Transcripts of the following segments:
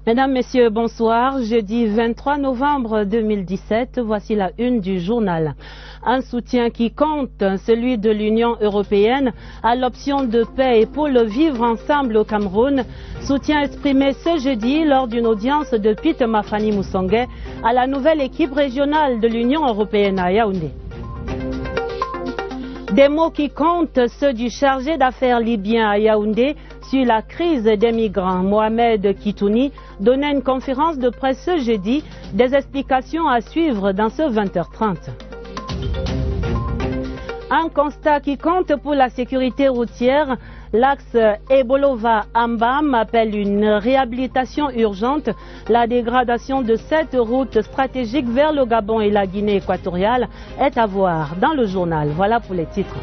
Mesdames, Messieurs, bonsoir. Jeudi 23 novembre 2017, voici la une du journal. Un soutien qui compte, celui de l'Union européenne à l'option de paix et pour le vivre ensemble au Cameroun. Soutien exprimé ce jeudi lors d'une audience de Peter Mafani Moussongué à la nouvelle équipe régionale de l'Union européenne à Yaoundé. Des mots qui comptent, ceux du chargé d'affaires libyen à Yaoundé sur la crise des migrants. Mohamed Kitouni donnait une conférence de presse ce jeudi, des explications à suivre dans ce 20h30. Un constat qui compte pour la sécurité routière, l'axe Ebolova-Ambam appelle une réhabilitation urgente. La dégradation de cette route stratégique vers le Gabon et la Guinée équatoriale est à voir dans le journal. Voilà pour les titres.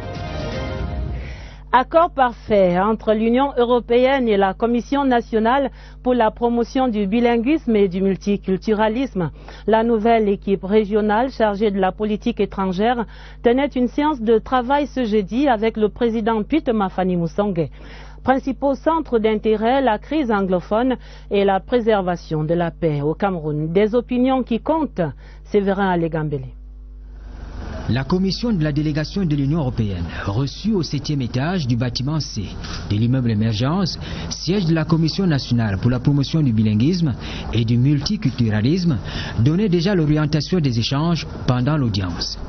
Accord parfait entre l'Union européenne et la Commission nationale pour la promotion du bilinguisme et du multiculturalisme. La nouvelle équipe régionale chargée de la politique étrangère tenait une séance de travail ce jeudi avec le président Peter Mafani Moussongué. Principaux centres d'intérêt, la crise anglophone et la préservation de la paix au Cameroun. Des opinions qui comptent, Séverin Alégambélé. La commission de la délégation de l'Union européenne, reçue au 7e étage du bâtiment C de l'immeuble Émergence, siège de la Commission nationale pour la promotion du bilinguisme et du multiculturalisme, donnait déjà l'orientation des échanges pendant l'audience.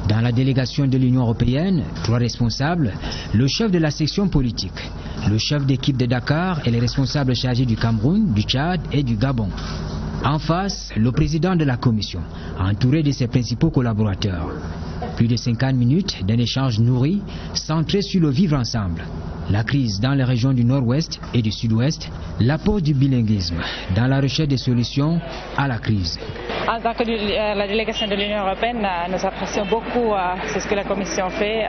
Dans la délégation de l'Union européenne, 3 responsables, le chef de la section politique, le chef d'équipe de Dakar et les responsables chargés du Cameroun, du Tchad et du Gabon. En face, le président de la commission, entouré de ses principaux collaborateurs. Plus de 50 minutes d'un échange nourri, centré sur le vivre ensemble. La crise dans les régions du nord-ouest et du sud-ouest, l'apport du bilinguisme dans la recherche des solutions à la crise. En tant que la délégation de l'Union européenne, nous apprécions beaucoup ce que la Commission fait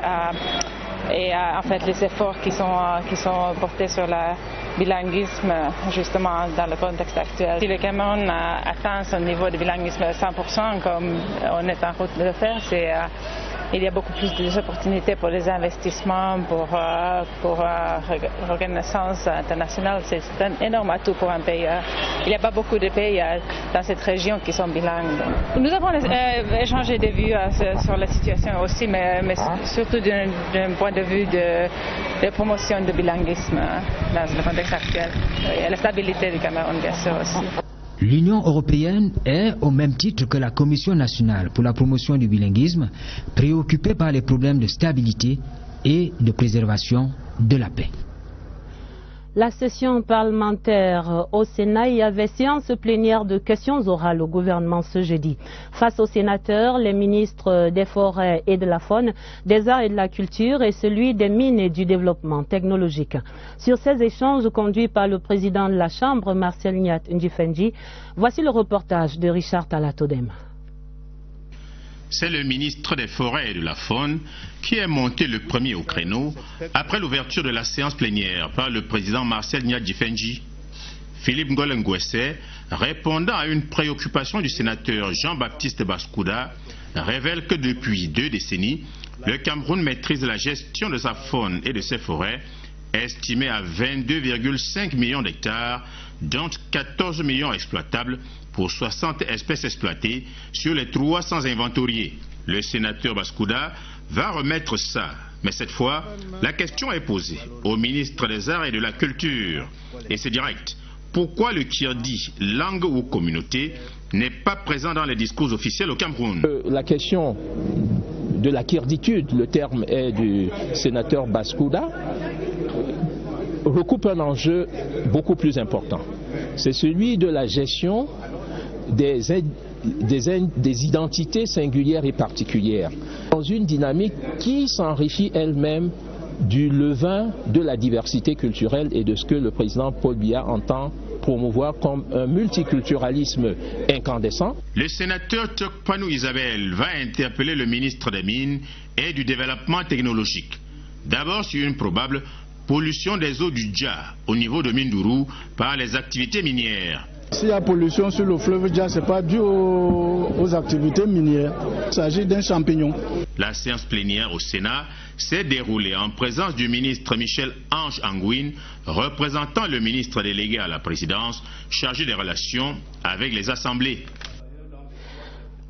et en fait les efforts qui sont portés sur le bilinguisme justement dans le contexte actuel. Si le Cameroun atteint son niveau de bilinguisme à 100% comme on est en route de le faire, il y a beaucoup plus d'opportunités pour les investissements, pour reconnaissance internationale. C'est un énorme atout pour un pays. Il n'y a pas beaucoup de pays dans cette région qui sont bilingues. Nous avons échangé des vues sur la situation aussi, mais surtout d'un point de vue de promotion du bilinguisme dans le contexte actuel. Et la stabilité du Cameroun, bien sûr aussi. L'Union européenne est, au même titre que la Commission nationale pour la promotion du bilinguisme, préoccupée par les problèmes de stabilité et de préservation de la paix. La session parlementaire au Sénat, il y avait séance plénière de questions orales au gouvernement ce jeudi. Face aux sénateurs, les ministres des Forêts et de la Faune, des Arts et de la Culture et celui des Mines et du Développement technologique. Sur ces échanges conduits par le président de la Chambre, Marcel Nyat Ndjifendji, voici le reportage de Richard Talatodem. C'est le ministre des Forêts et de la Faune qui est monté le premier au créneau après l'ouverture de la séance plénière par le président Marcel Nyat Ndjifendji. Philippe Ngole Ngwese, répondant à une préoccupation du sénateur Jean-Baptiste Baskouda, révèle que depuis 2 décennies, le Cameroun maîtrise la gestion de sa faune et de ses forêts, estimées à 22,5 millions d'hectares, dont 14 millions exploitables pour 60 espèces exploitées sur les 300 inventoriés. Le sénateur Baskouda va remettre ça. Mais cette fois, la question est posée au ministre des Arts et de la Culture. Et c'est direct. Pourquoi le kirdi, langue ou communauté, n'est pas présent dans les discours officiels au Cameroun? La question de la kirditude, le terme est du sénateur Baskouda, recoupe un enjeu beaucoup plus important. C'est celui de la gestion des identités singulières et particulières, dans une dynamique qui s'enrichit elle-même du levain de la diversité culturelle et de ce que le président Paul Biya entend promouvoir comme un multiculturalisme incandescent. Le sénateur Tokpanou Isabelle va interpeller le ministre des Mines et du Développement technologique. D'abord sur une probable pollution des eaux du Dja au niveau de Mindourou par les activités minières. S'il y a pollution sur le fleuve Dja, ce n'est pas dû aux activités minières. Il s'agit d'un champignon. La séance plénière au Sénat s'est déroulée en présence du ministre Michel-Ange Anguine, représentant le ministre délégué à la présidence, chargé des relations avec les assemblées.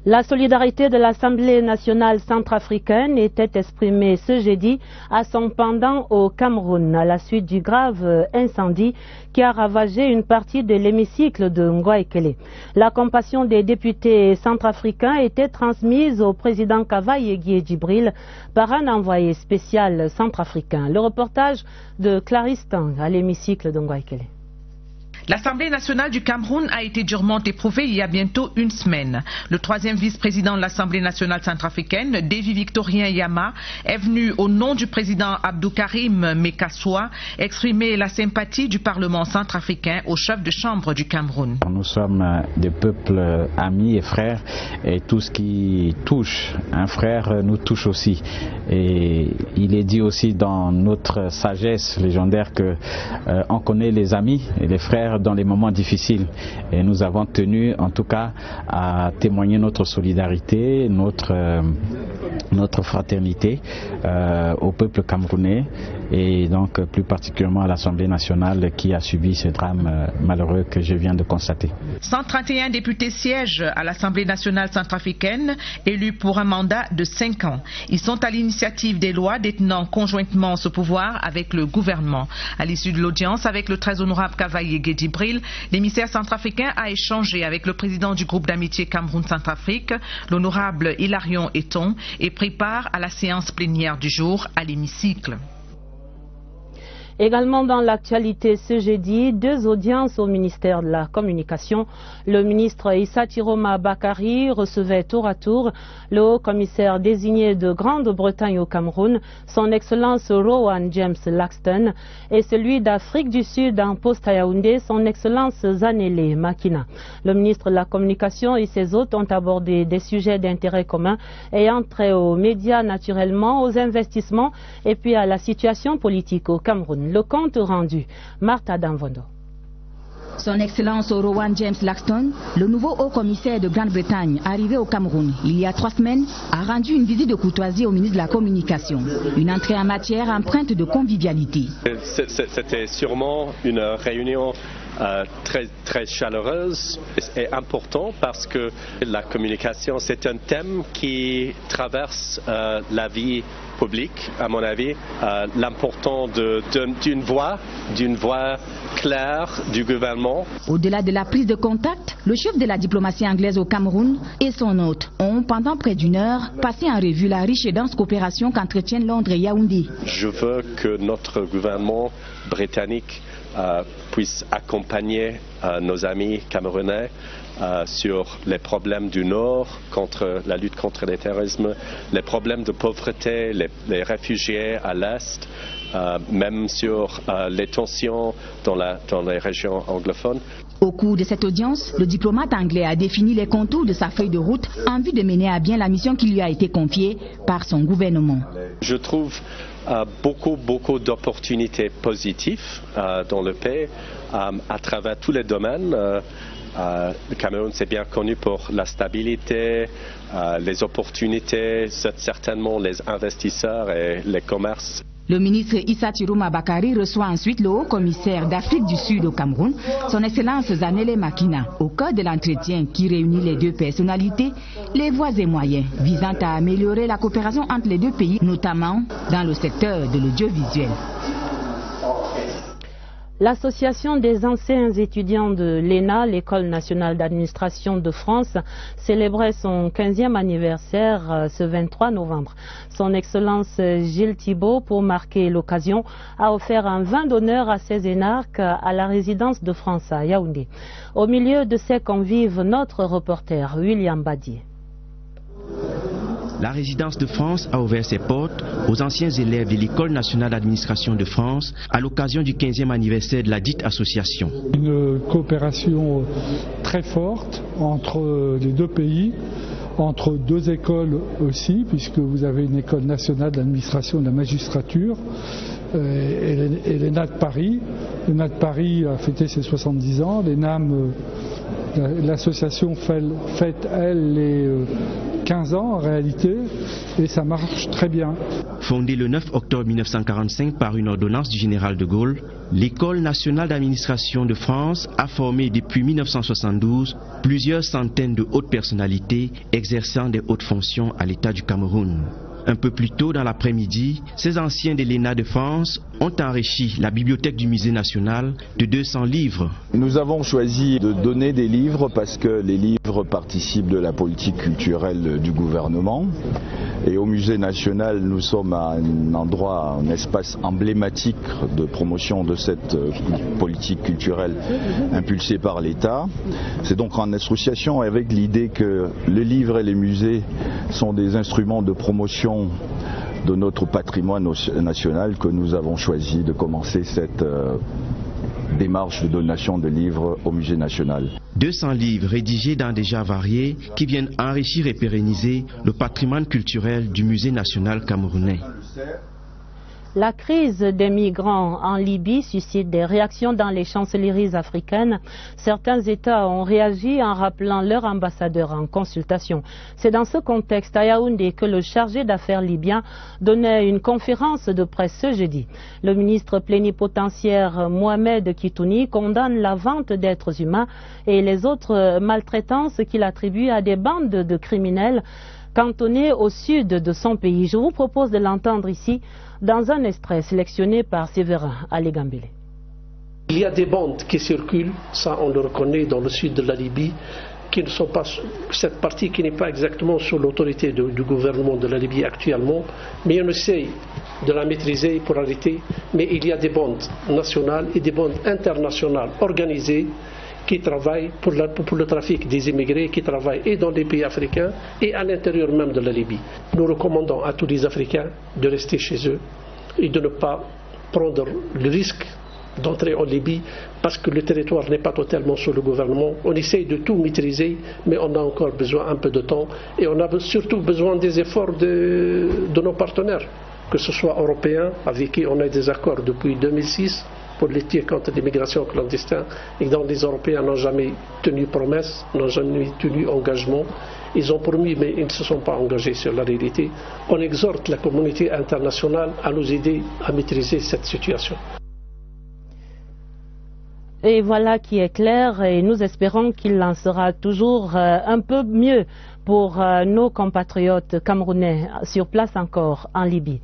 La solidarité de l'Assemblée nationale centrafricaine était exprimée ce jeudi à son pendant au Cameroun à la suite du grave incendie qui a ravagé une partie de l'hémicycle de Ngouaekele. La compassion des députés centrafricains était transmise au président Kavaye Djibril par un envoyé spécial centrafricain. Le reportage de Clarisse Tang à l'hémicycle de Ngouaekele. L'Assemblée nationale du Cameroun a été durement éprouvée il y a bientôt une semaine. Le troisième vice-président de l'Assemblée nationale centrafricaine, Davy Victorien Yama, est venu au nom du président Abdou Karim Mekassoua exprimer la sympathie du Parlement centrafricain au chef de chambre du Cameroun. Nous sommes des peuples amis et frères et tout ce qui touche un frère nous touche aussi. Et il est dit aussi dans notre sagesse légendaire que on connaît les amis et les frères dans les moments difficiles et nous avons tenu en tout cas à témoigner notre solidarité, notre fraternité au peuple camerounais et donc plus particulièrement à l'Assemblée nationale qui a subi ce drame malheureux que je viens de constater. 131 députés siègent à l'Assemblée nationale centrafricaine, élus pour un mandat de 5 ans. Ils sont à l'initiative des lois détenant conjointement ce pouvoir avec le gouvernement. À l'issue de l'audience avec le très honorable Kavaye Djibril, l'émissaire centrafricain a échangé avec le président du groupe d'amitié Cameroun-Centrafrique, l'honorable Hilarion Eton, et pris part à la séance plénière du jour à l'hémicycle. Également dans l'actualité ce jeudi, 2 audiences au ministère de la Communication. Le ministre Issa Tiroma Bakari recevait tour à tour le haut-commissaire désigné de Grande-Bretagne au Cameroun, son Excellence Rowan James Laxton, et celui d'Afrique du Sud en poste à Yaoundé, son Excellence Zanele Makina. Le ministre de la Communication et ses hôtes ont abordé des sujets d'intérêt commun ayant trait aux médias naturellement, aux investissements et puis à la situation politique au Cameroun. Le compte rendu, Martha Danvondo. Son Excellence Rowan James Laxton, le nouveau haut-commissaire de Grande-Bretagne arrivé au Cameroun il y a 3 semaines, a rendu une visite de courtoisie au ministre de la Communication. Une entrée en matière empreinte de convivialité. C'était sûrement une réunion très chaleureuse et important parce que la communication c'est un thème qui traverse la vie publique, à mon avis. L'important d'une voix claire du gouvernement. Au-delà de la prise de contact, le chef de la diplomatie anglaise au Cameroun et son hôte ont, pendant près d'1 heure, passé en revue la riche et dense coopération qu'entretiennent Londres et Yaoundé. Je veux que notre gouvernement britannique puisse accompagner nos amis camerounais sur les problèmes du Nord, contre la lutte contre le terrorisme, les problèmes de pauvreté, les réfugiés à l'Est, même sur les tensions dans les régions anglophones. Au cours de cette audience, le diplomate anglais a défini les contours de sa feuille de route en vue de mener à bien la mission qui lui a été confiée par son gouvernement. Je trouve beaucoup d'opportunités positives dans le pays à travers tous les domaines. Le Cameroun c'est bien connu pour la stabilité, les opportunités, certainement les investisseurs et les commerces. Le ministre Issa Tiroma Bakari reçoit ensuite le haut-commissaire d'Afrique du Sud au Cameroun, son Excellence Zanele Makina. Au cœur de l'entretien qui réunit les 2 personnalités, les voies et moyens visant à améliorer la coopération entre les 2 pays, notamment dans le secteur de l'audiovisuel. L'Association des anciens étudiants de l'ENA, l'École nationale d'administration de France, célébrait son 15e anniversaire ce 23 novembre. Son Excellence Gilles Thibault, pour marquer l'occasion, a offert un vin d'honneur à ses énarques à la résidence de France à Yaoundé. Au milieu de ces convives, notre reporter William Badier. La résidence de France a ouvert ses portes aux anciens élèves de l'École nationale d'administration de France à l'occasion du 15e anniversaire de la dite association. Une coopération très forte entre les 2 pays, entre 2 écoles aussi, puisque vous avez une école nationale d'administration de la magistrature et l'ENA de Paris. L'ENA de Paris a fêté ses 70 ans, l'ENAM L'association fête, elle, les 15 ans en réalité, et ça marche très bien. Fondée le 9 octobre 1945 par une ordonnance du général de Gaulle, l'École nationale d'administration de France a formé depuis 1972 plusieurs centaines de hautes personnalités exerçant des hautes fonctions à l'État du Cameroun. Un peu plus tôt dans l'après-midi, ces anciens de l'ENA de France ont enrichi la bibliothèque du Musée national de 200 livres. Nous avons choisi de donner des livres parce que les livres participent de la politique culturelle du gouvernement. Et au Musée national, nous sommes à un endroit, un espace emblématique de promotion de cette politique culturelle impulsée par l'État. C'est donc en association avec l'idée que les livres et les musées sont des instruments de promotion de notre patrimoine national que nous avons choisi de commencer cette démarche de donation de livres au Musée national. 200 livres rédigés dans des genres variés qui viennent enrichir et pérenniser le patrimoine culturel du Musée national camerounais. La crise des migrants en Libye suscite des réactions dans les chancelleries africaines. Certains États ont réagi en rappelant leur ambassadeur en consultation. C'est dans ce contexte à Yaoundé que le chargé d'affaires libyen donnait une conférence de presse ce jeudi. Le ministre plénipotentiaire Mohamed Kitouni condamne la vente d'êtres humains et les autres maltraitances qu'il attribue à des bandes de criminels cantonnés au sud de son pays. Je vous propose de l'entendre ici dans un extrait sélectionné par Séverin Alégambélé. Il y a des bandes qui circulent, ça on le reconnaît, dans le sud de la Libye, qui ne sont pas, cette partie qui n'est pas exactement sous l'autorité du gouvernement de la Libye actuellement, mais on essaie de la maîtriser pour arrêter. Mais il y a des bandes nationales et des bandes internationales organisées qui travaillent pour le trafic des immigrés, qui travaillent et dans les pays africains et à l'intérieur même de la Libye. Nous recommandons à tous les Africains de rester chez eux et de ne pas prendre le risque d'entrer en Libye parce que le territoire n'est pas totalement sous le gouvernement. On essaye de tout maîtriser, mais on a encore besoin un peu de temps et on a surtout besoin des efforts de nos partenaires, que ce soit européens, avec qui on a des accords depuis 2006, pour lutter contre l'immigration clandestine, et dont les Européens n'ont jamais tenu promesse, n'ont jamais tenu engagement. Ils ont promis, mais ils ne se sont pas engagés sur la réalité. On exhorte la communauté internationale à nous aider à maîtriser cette situation. Et voilà qui est clair, et nous espérons qu'il en sera toujours un peu mieux pour nos compatriotes camerounais sur place encore en Libye.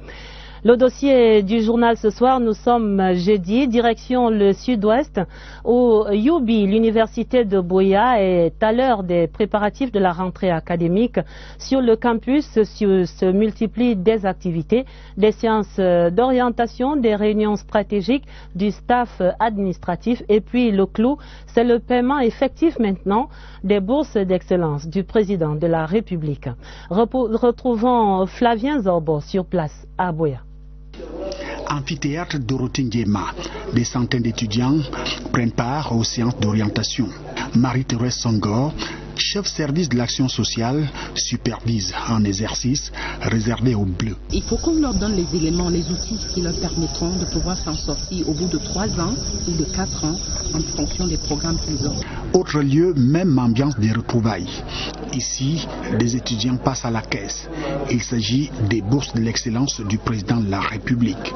Le dossier du journal ce soir, nous sommes jeudi, direction le sud-ouest, où Youbi, l'université de Buea, est à l'heure des préparatifs de la rentrée académique. Sur le campus se multiplient des activités, des séances d'orientation, des réunions stratégiques, du staff administratif, et puis le clou, c'est le paiement effectif maintenant des bourses d'excellence du président de la République. Retrouvons Flavien Zorbo sur place à Buea. Amphithéâtre Dorothée Ndiema, des centaines d'étudiants prennent part aux séances d'orientation. Marie-Thérèse Songor, chef service de l'action sociale, supervise un exercice réservé aux Bleus. Il faut qu'on leur donne les éléments, les outils qui leur permettront de pouvoir s'en sortir au bout de 3 ans ou de 4 ans en fonction des programmes qu'ils ont. Autre lieu, même ambiance des retrouvailles. Ici, des étudiants passent à la caisse. Il s'agit des bourses de l'excellence du président de la République.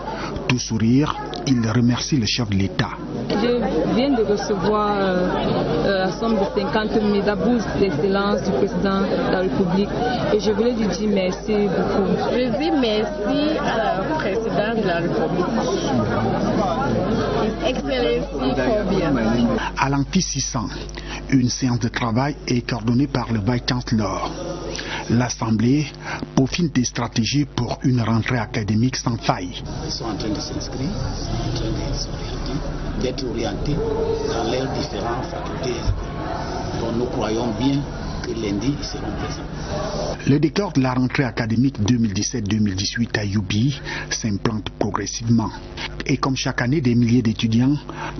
Tout sourire, il remercie le chef de l'État. Je viens de recevoir la somme de 50 000 bourses d'excellence du président de la République et je voulais lui dire merci beaucoup. Je dis merci au président de la République. Excellence fort bien. À l'Amphi 600, une séance de travail est coordonnée par le Vice-Chancellor. L'Assemblée peaufine des stratégies pour une rentrée académique sans faille. Ils sont en train de s'inscrire, en train de s'orienter, d'être orientés dans leurs différentes facultés. Donc nous croyons bien que lundi, ils seront présents. Le décor de la rentrée académique 2017-2018 à Youbi s'implante progressivement. Et comme chaque année, des milliers d'étudiants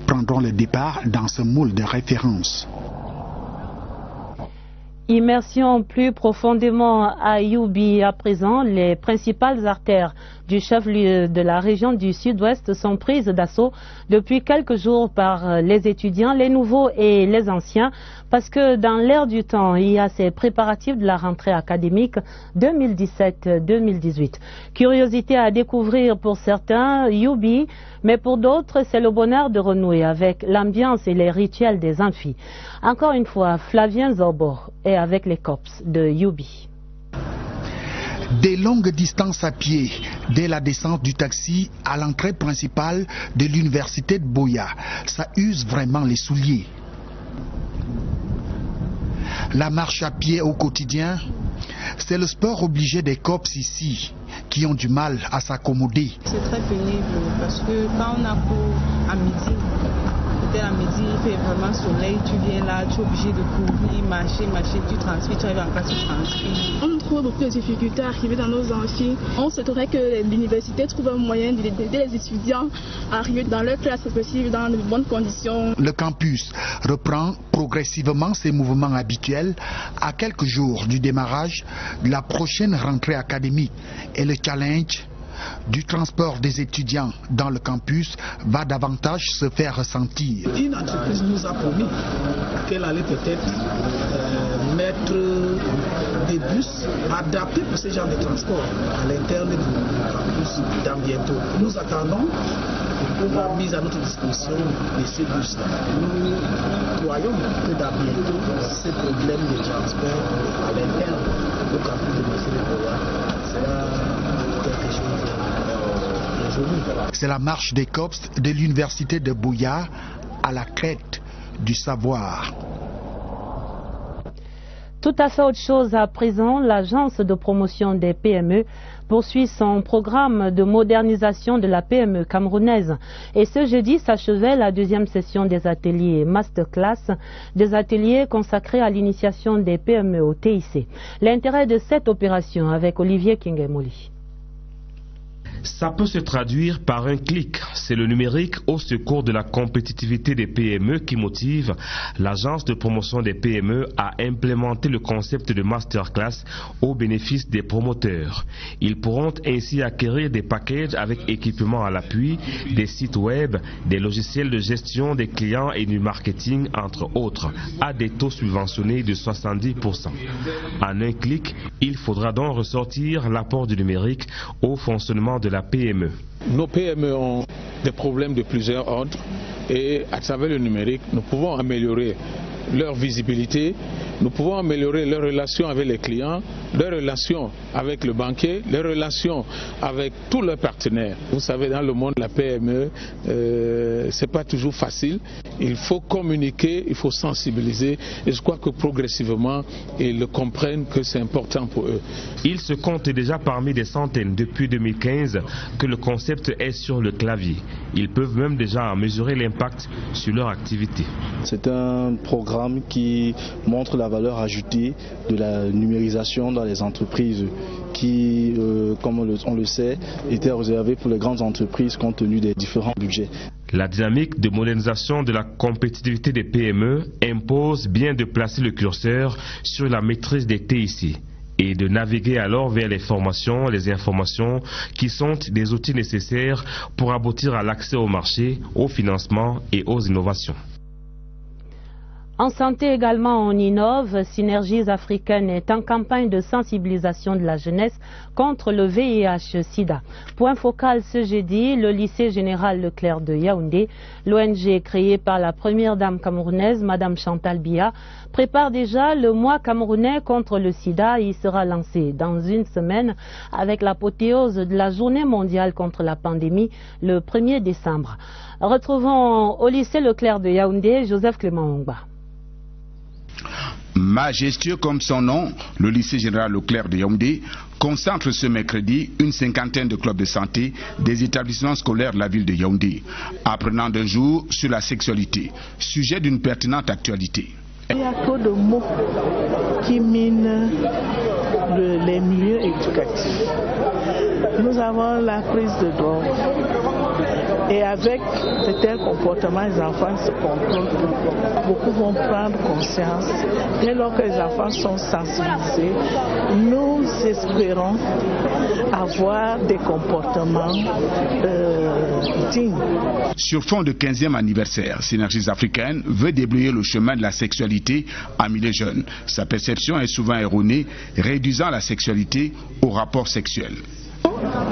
prendront le départ dans ce moule de référence. Immersion plus profondément à Youbi à présent, les principales artères du chef-lieu de la région du Sud-Ouest sont prises d'assaut depuis quelques jours par les étudiants, les nouveaux et les anciens, parce que dans l'air du temps, il y a ces préparatifs de la rentrée académique 2017-2018. Curiosité à découvrir pour certains, Youbi, mais pour d'autres, c'est le bonheur de renouer avec l'ambiance et les rituels des amphis. Encore une fois, Flavien Zorbo est avec les cops de Youbi. Des longues distances à pied, dès la descente du taxi à l'entrée principale de l'université de Buea, ça use vraiment les souliers. La marche à pied au quotidien, c'est le sport obligé des cops ici, qui ont du mal à s'accommoder. C'est très pénible parce que quand on a cours à midi, peut-être à midi, il fait vraiment soleil, tu viens là, tu es obligé de courir, marcher, tu transfères, tu arrives en classe, tu transfères. On trouve beaucoup de difficultés à arriver dans nos amphis. On souhaiterait que l'université trouve un moyen d'aider les étudiants à arriver dans leur classe respective dans de bonnes conditions. Le campus reprend progressivement ses mouvements habituels à quelques jours du démarrage de la prochaine rentrée académique. Et le challenge du transport des étudiants dans le campus va davantage se faire ressentir. Une entreprise nous a promis qu'elle allait peut-être mettre des bus adaptés pour ce genre de transport à l'interne du campus dans bientôt. Nous attendons la mise à notre disposition de ces bus. Nous croyons que dans bientôt, ces problèmes de transport à l'interne du campus de Buea sera quelque chose. C'est la marche des cops de l'université de Buea à la quête du savoir. Tout à fait autre chose à présent, l'agence de promotion des PME poursuit son programme de modernisation de la PME camerounaise. Et ce jeudi s'achevait la deuxième session des ateliers masterclass, des ateliers consacrés à l'initiation des PME au TIC. L'intérêt de cette opération avec Olivier Kingemoli. Ça peut se traduire par un clic. C'est le numérique au secours de la compétitivité des PME qui motive l'agence de promotion des PME à implémenter le concept de masterclass au bénéfice des promoteurs. Ils pourront ainsi acquérir des packages avec équipement à l'appui, des sites web, des logiciels de gestion des clients et du marketing, entre autres, à des taux subventionnés de 70%. En un clic, il faudra donc ressortir l'apport du numérique au fonctionnement de la PME. Nos PME ont des problèmes de plusieurs ordres et à travers le numérique, nous pouvons améliorer leur visibilité, nous pouvons améliorer leurs relations avec les clients, leurs relations avec le banquier, leurs relations avec tous leurs partenaires. Vous savez, dans le monde de la PME, c'est pas toujours facile. Il faut communiquer, il faut sensibiliser et je crois que progressivement, ils comprennent que c'est important pour eux. Ils se comptent déjà parmi des centaines depuis 2015 que le concept est sur le clavier. Ils peuvent même déjà en mesurer l'impact sur leur activité. C'est un programme qui montre la valeur ajoutée de la numérisation dans les entreprises qui, comme on le sait, était réservée pour les grandes entreprises compte tenu des différents budgets. La dynamique de modernisation de la compétitivité des PME impose bien de placer le curseur sur la maîtrise des TIC et de naviguer alors vers les formations, les informations qui sont des outils nécessaires pour aboutir à l'accès au marché, au financement et aux innovations. En santé également, on innove. Synergies africaines est en campagne de sensibilisation de la jeunesse contre le VIH-Sida. Point focal ce jeudi, le lycée général Leclerc de Yaoundé, l'ONG créée par la première dame camerounaise, Madame Chantal Biya, prépare déjà le mois camerounais contre le sida. Il sera lancé dans une semaine avec l'apothéose de la journée mondiale contre la pandémie le 1er décembre. Retrouvons au lycée Leclerc de Yaoundé, Joseph Clément Ongba. Majestueux comme son nom, le lycée général Leclerc de Yaoundé concentre ce mercredi une cinquantaine de clubs de santé des établissements scolaires de la ville de Yaoundé, apprenant d'un jour sur la sexualité, sujet d'une pertinente actualité. Il y a trop de mots qui minent les milieux éducatifs. Nous avons la prise de drogue, Et avec de tels comportements, les enfants se contrôlent. Beaucoup vont prendre conscience. Dès lors que les enfants sont sensibilisés, nous espérons avoir des comportements dignes. Sur fond de 15e anniversaire, Synergies africaines veut déblayer le chemin de la sexualité parmi les jeunes. Sa perception est souvent erronée, réduisant la sexualité au rapport sexuel.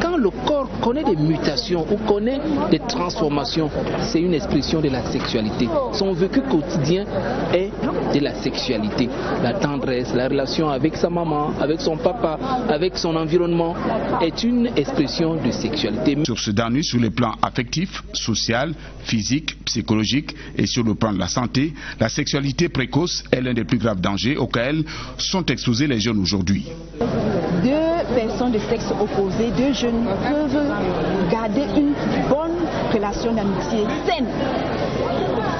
Quand le corps connaît des mutations ou connaît des transformations, c'est une expression de la sexualité. Son vécu quotidien est de la sexualité. La tendresse, la relation avec sa maman, avec son papa, avec son environnement est une expression de sexualité. Sur ce dernier, sur les plans affectifs, social, physique, psychologique et sur le plan de la santé, la sexualité précoce est l'un des plus graves dangers auxquels sont exposés les jeunes aujourd'hui. Deux personnes de sexe opposé, deux jeunes peuvent garder une bonne relation d'amitié saine.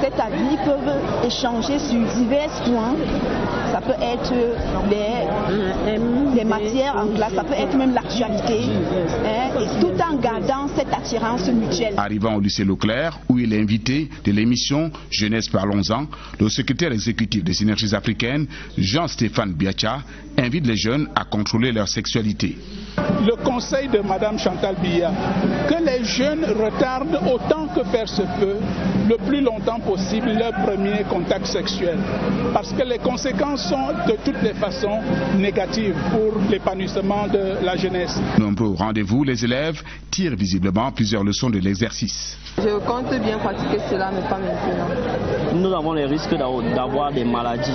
C'est-à-dire ils peuvent échanger sur divers points. Ça peut être les matières en classe, ça peut être même l'actualité, et tout en gardant cette attirance mutuelle. Arrivant au lycée Leclerc, où il est invité de l'émission Jeunesse Parlons-en, le secrétaire exécutif des Synergies africaines, Jean-Stéphane Biacha, invite les jeunes à contrôler leur sexualité. Le conseil de Mme Chantal Biya, que les jeunes retardent autant que faire se peut, le plus longtemps possible, leur premier contact sexuel. Parce que les conséquences sont de toutes les façons négatives pour l'épanouissement de la jeunesse. Nombreux au rendez-vous, les élèves tirent visiblement plusieurs leçons de l'exercice. Je compte bien pratiquer cela, mais pas maintenant. Nous avons les risques d'avoir des maladies,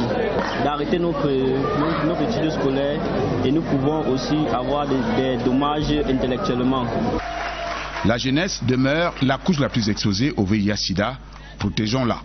d'arrêter nos études scolaires et nous pouvons aussi avoir des dommages intellectuellement. La jeunesse demeure la couche la plus exposée au VIH-Sida. Protégeons-la.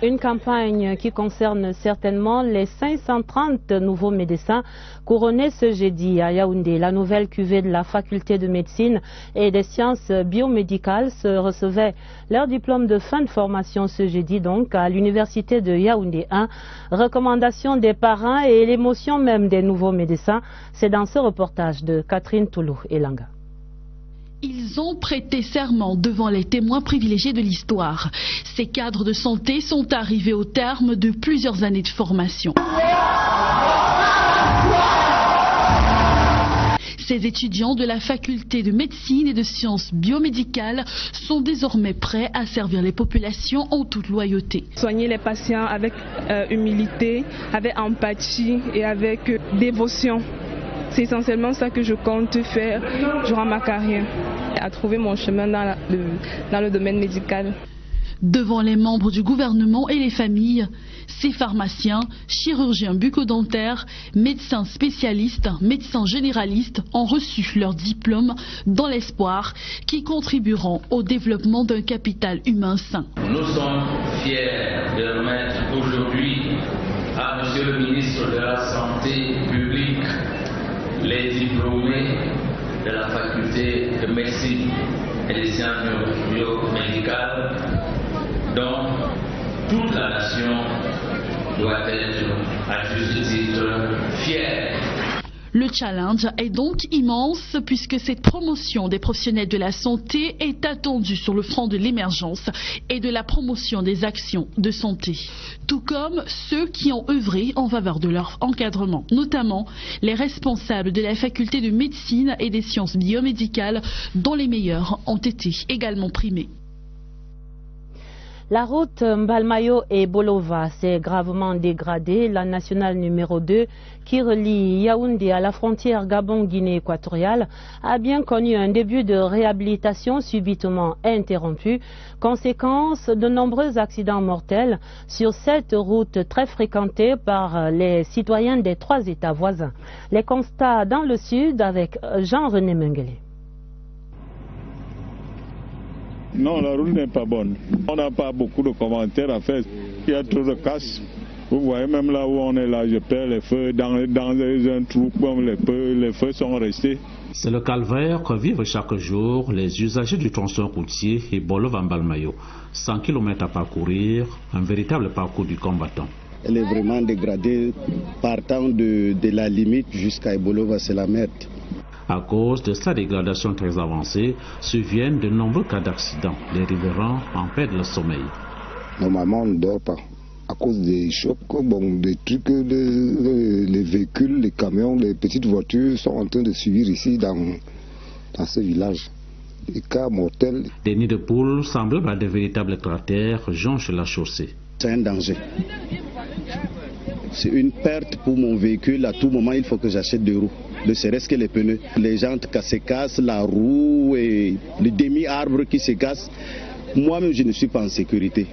Une campagne qui concerne certainement les 530 nouveaux médecins couronnés ce jeudi à Yaoundé. La nouvelle cuvée de la faculté de médecine et des sciences biomédicales se recevait leur diplôme de fin de formation ce jeudi donc à l'université de Yaoundé 1. Recommandation des parents et l'émotion même des nouveaux médecins, c'est dans ce reportage de Catherine Toulou-Elanga. Ils ont prêté serment devant les témoins privilégiés de l'histoire. Ces cadres de santé sont arrivés au terme de plusieurs années de formation. Ces étudiants de la faculté de médecine et de sciences biomédicales sont désormais prêts à servir les populations en toute loyauté. Soigner les patients avec humilité, avec empathie et avec dévotion. C'est essentiellement ça que je compte faire durant ma carrière, à trouver mon chemin dans le domaine médical. Devant les membres du gouvernement et les familles, ces pharmaciens, chirurgiens bucco-dentaires, médecins spécialistes, médecins généralistes ont reçu leur diplôme dans l'espoir qu'ils contribueront au développement d'un capital humain sain. Nous sommes fiers de remettre aujourd'hui à Monsieur le ministre de la Santé publique les diplômés de la faculté de médecine et des sciences biomédicales dont toute la nation doit être à juste titre fière. Le challenge est donc immense puisque cette promotion des professionnels de la santé est attendue sur le front de l'émergence et de la promotion des actions de santé. Tout comme ceux qui ont œuvré en faveur de leur encadrement, notamment les responsables de la faculté de médecine et des sciences biomédicales dont les meilleurs ont été également primés. La route Mbalmayo et Bolova s'est gravement dégradée. La nationale numéro 2 qui relie Yaoundé à la frontière Gabon-Guinée équatoriale a bien connu un début de réhabilitation subitement interrompu. Conséquence de nombreux accidents mortels sur cette route très fréquentée par les citoyens des 3 États voisins. Les constats dans le sud avec Jean-René Mengele. Non, la route n'est pas bonne. On n'a pas beaucoup de commentaires à faire. Il y a trop de casse. Vous voyez, même là où on est là, je perds les feux. Dans un trou, comme les feux sont restés. C'est le calvaire que vivent chaque jour les usagers du tronçon routier et Bolova-Mbalmayo. 100 km à parcourir, un véritable parcours du combattant. Elle est vraiment dégradée, partant de la limite jusqu'à Bolova, c'est la merde. À cause de sa dégradation très avancée, surviennent de nombreux cas d'accidents. Les riverains en perdent le sommeil. Normalement, on ne dort pas. À cause des chocs, des trucs, les véhicules, les camions, les petites voitures sont en train de subir ici dans ce village. Des cas mortels. Des nids de poules semblables à de véritables cratères jonchent la chaussée. C'est un danger. C'est une perte pour mon véhicule. À tout moment, il faut que j'achète des roues. Ne serait-ce que les pneus. Les jantes qui se cassent, la roue et les demi-arbres qui se cassent. Moi-même, je ne suis pas en sécurité.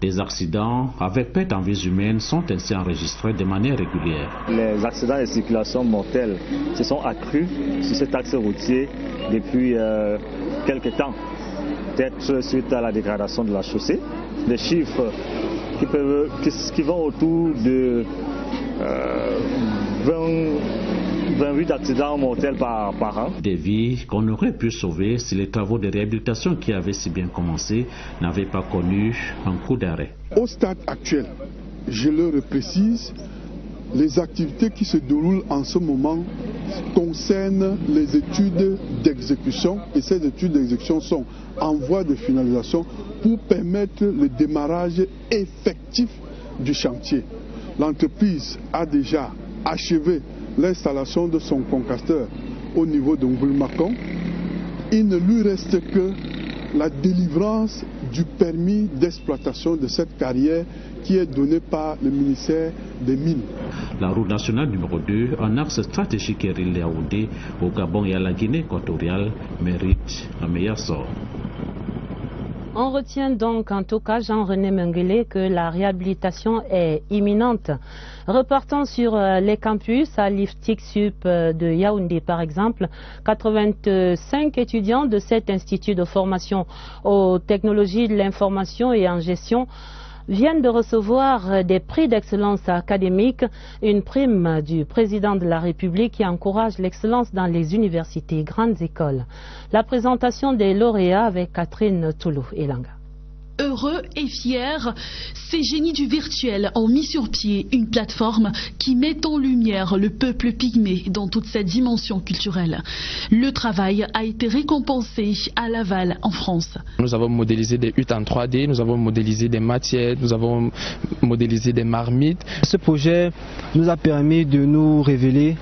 Des accidents avec perte en vies humaines sont ainsi enregistrés de manière régulière. Les accidents de circulation mortels se sont accrus sur cet axe routier depuis quelques temps, peut-être suite à la dégradation de la chaussée. Des chiffres qui vont autour de 28 accidents mortels par an. Des vies qu'on aurait pu sauver si les travaux de réhabilitation qui avaient si bien commencé n'avaient pas connu un coup d'arrêt. Au stade actuel, je le précise, les activités qui se déroulent en ce moment concernent les études d'exécution et ces études d'exécution sont en voie de finalisation pour permettre le démarrage effectif du chantier. L'entreprise a déjà achevé l'installation de son concasteur au niveau de Ngulmakon. Il ne lui reste que la délivrance du permis d'exploitation de cette carrière qui est donné par le ministère des Mines. La route nationale numéro 2, un axe stratégique et relié à Yaoundé, au Gabon et à la Guinée équatoriale, mérite un meilleur sort. On retient donc en tout cas Jean-René Menguele que la réhabilitation est imminente. Repartant sur les campus à l'IFTIC Sup de Yaoundé par exemple, 85 étudiants de cet institut de formation aux technologies de l'information et en gestion viennent de recevoir des prix d'excellence académique, une prime du président de la République qui encourage l'excellence dans les universités et grandes écoles. La présentation des lauréats avec Catherine Toulou-Elanga. Heureux et fiers, ces génies du virtuel ont mis sur pied une plateforme qui met en lumière le peuple pygmée dans toute sa dimension culturelle. Le travail a été récompensé à Laval, en France. Nous avons modélisé des huttes en 3D, nous avons modélisé des matières, nous avons modélisé des marmites. Ce projet nous a permis de nous révéler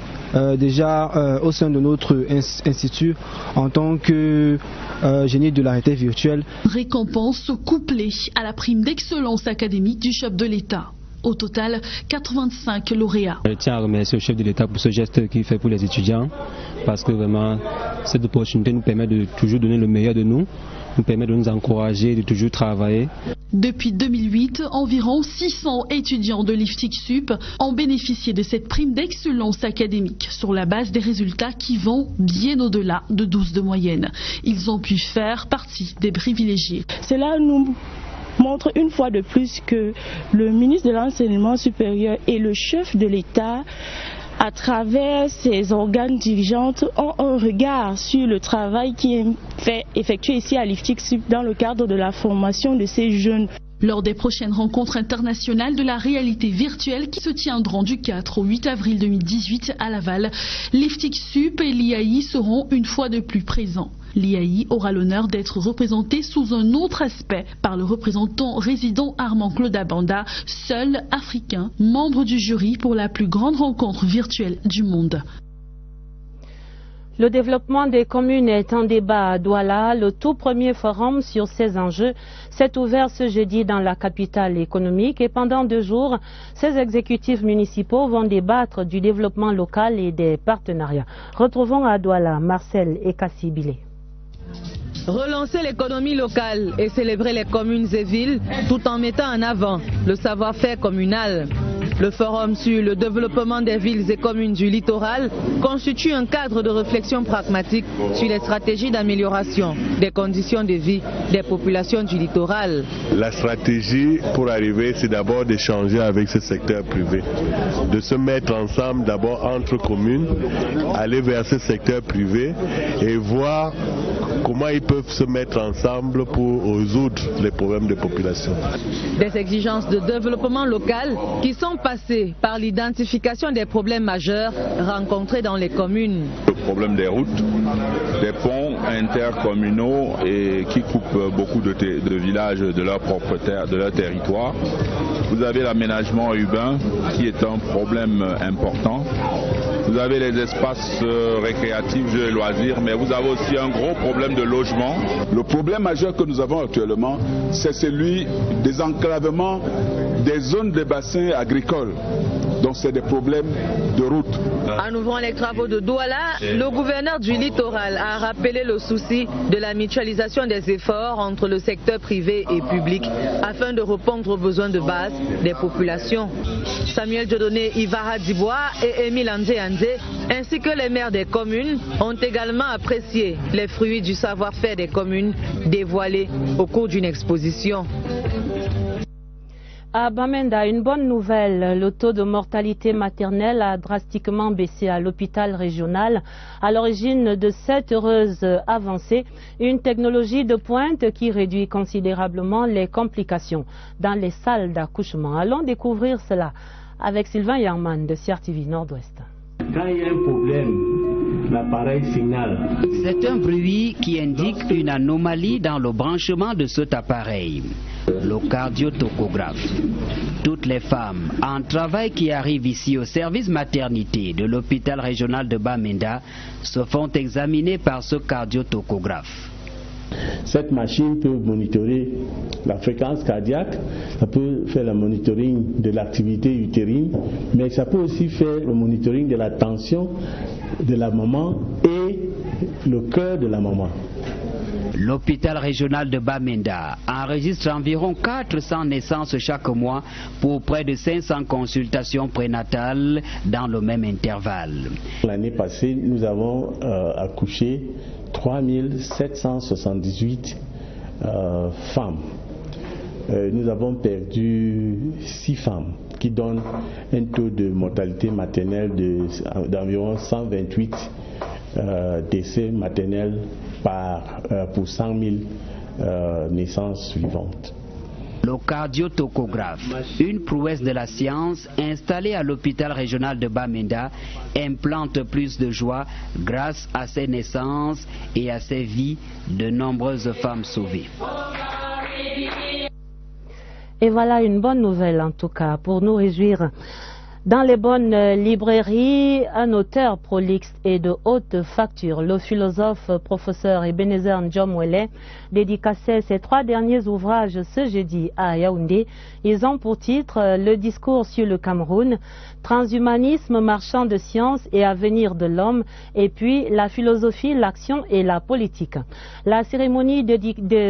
déjà au sein de notre institut en tant que génie de la réalité virtuelle. Récompense couplée à la prime d'excellence académique du chef de l'État. Au total, 85 lauréats. Je tiens à remercier le chef de l'État pour ce geste qu'il fait pour les étudiants, parce que vraiment, cette opportunité nous permet de toujours donner le meilleur de nous permet de nous encourager, de toujours travailler. Depuis 2008, environ 600 étudiants de l'IFTIC Sup ont bénéficié de cette prime d'excellence académique sur la base des résultats qui vont bien au-delà de 12 de moyenne. Ils ont pu faire partie des privilégiés. Cela nous montre une fois de plus que le ministre de l'Enseignement supérieur et le chef de l'État, à travers ses organes dirigeants, ont un regard sur le travail qui est effectué ici à l'IFTIC Sup dans le cadre de la formation de ces jeunes. Lors des prochaines rencontres internationales de la réalité virtuelle qui se tiendront du 4 au 8 avril 2018 à Laval, l'IFTIC Sup et l'IAI seront une fois de plus présents. L'IAI aura l'honneur d'être représenté sous un autre aspect par le représentant résident Armand Claude Abanda, seul africain, membre du jury pour la plus grande rencontre virtuelle du monde. Le développement des communes est en débat à Douala. Le tout premier forum sur ces enjeux s'est ouvert ce jeudi dans la capitale économique et pendant 2 jours, ces exécutifs municipaux vont débattre du développement local et des partenariats. Retrouvons à Douala Marcel Ekassi-Bilé. Relancer l'économie locale et célébrer les communes et villes tout en mettant en avant le savoir-faire communal. Le forum sur le développement des villes et communes du littoral constitue un cadre de réflexion pragmatique sur les stratégies d'amélioration des conditions de vie des populations du littoral. La stratégie pour arriver, c'est d'abord d'échanger avec ce secteur privé, de se mettre ensemble d'abord entre communes, aller vers ce secteur privé et voir comment ils peuvent se mettre ensemble pour résoudre les problèmes des populations. Des exigences de développement local qui sont passées par l'identification des problèmes majeurs rencontrés dans les communes. Le problème des routes, des ponts intercommunaux et qui coupent beaucoup de villages de leur propre terre, de leur territoire. Vous avez l'aménagement urbain qui est un problème important. Vous avez les espaces récréatifs, jeux et loisirs, mais vous avez aussi un gros problème de logement. Le problème majeur que nous avons actuellement, c'est celui des enclavements des zones des bassins agricoles. Donc c'est des problèmes de route. En ouvrant les travaux de Douala, le gouverneur du littoral a rappelé le souci de la mutualisation des efforts entre le secteur privé et public afin de répondre aux besoins de base des populations. Samuel Dieudonné Ivara Dibois et Émile Andé ainsi que les maires des communes ont également apprécié les fruits du savoir-faire des communes dévoilés au cours d'une exposition. À Bamenda, une bonne nouvelle, le taux de mortalité maternelle a drastiquement baissé à l'hôpital régional, à l'origine de cette heureuse avancée, une technologie de pointe qui réduit considérablement les complications dans les salles d'accouchement. Allons découvrir cela avec Sylvain Yarman de CRTV Nord-Ouest. Quand il y a un problème, l'appareil signale. C'est un bruit qui indique une anomalie dans le branchement de cet appareil, le cardiotocographe. Toutes les femmes en travail qui arrivent ici au service maternité de l'hôpital régional de Bamenda se font examiner par ce cardiotocographe. Cette machine peut monitorer la fréquence cardiaque, ça peut faire le monitoring de l'activité utérine, mais ça peut aussi faire le monitoring de la tension de la maman et le cœur de la maman. L'hôpital régional de Bamenda enregistre environ 400 naissances chaque mois pour près de 500 consultations prénatales dans le même intervalle. L'année passée, nous avons accouché 3778 femmes. Nous avons perdu 6 femmes qui donnent un taux de mortalité maternelle d'environ 128 décès maternels pour 100 000 naissances suivantes. Le cardiotocographe, une prouesse de la science installée à l'hôpital régional de Bamenda, implante plus de joie grâce à ces naissances et à ces vies de nombreuses femmes sauvées. Et voilà une bonne nouvelle en tout cas pour nous réjouir. Dans les bonnes librairies, un auteur prolixe et de haute facture, le philosophe professeur Ebenezer Njomwele, dédicacé ses 3 derniers ouvrages ce jeudi à Yaoundé. Ils ont pour titre Le discours sur le Cameroun, Transhumanisme, marchand de science et avenir de l'homme, et puis La philosophie, l'action et la politique. La cérémonie de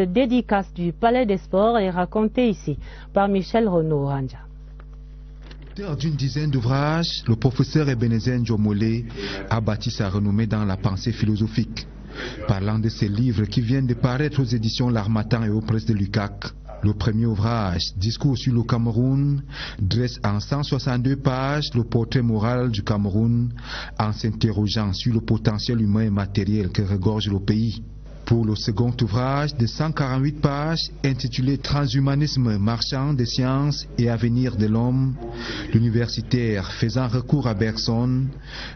dédicace du Palais des Sports est racontée ici par Michel Renaud-Ranja. Auteur d'une dizaine d'ouvrages, le professeur Ebenezer Njomwele a bâti sa renommée dans la pensée philosophique. Parlant de ses livres qui viennent de paraître aux éditions L'Harmattan et aux presses de Lukac, le premier ouvrage, Discours sur le Cameroun, dresse en 162 pages le portrait moral du Cameroun en s'interrogeant sur le potentiel humain et matériel que regorge le pays. Pour le second ouvrage de 148 pages intitulé Transhumanisme, marchand de sciences et avenir de l'homme, l'universitaire faisant recours à Bergson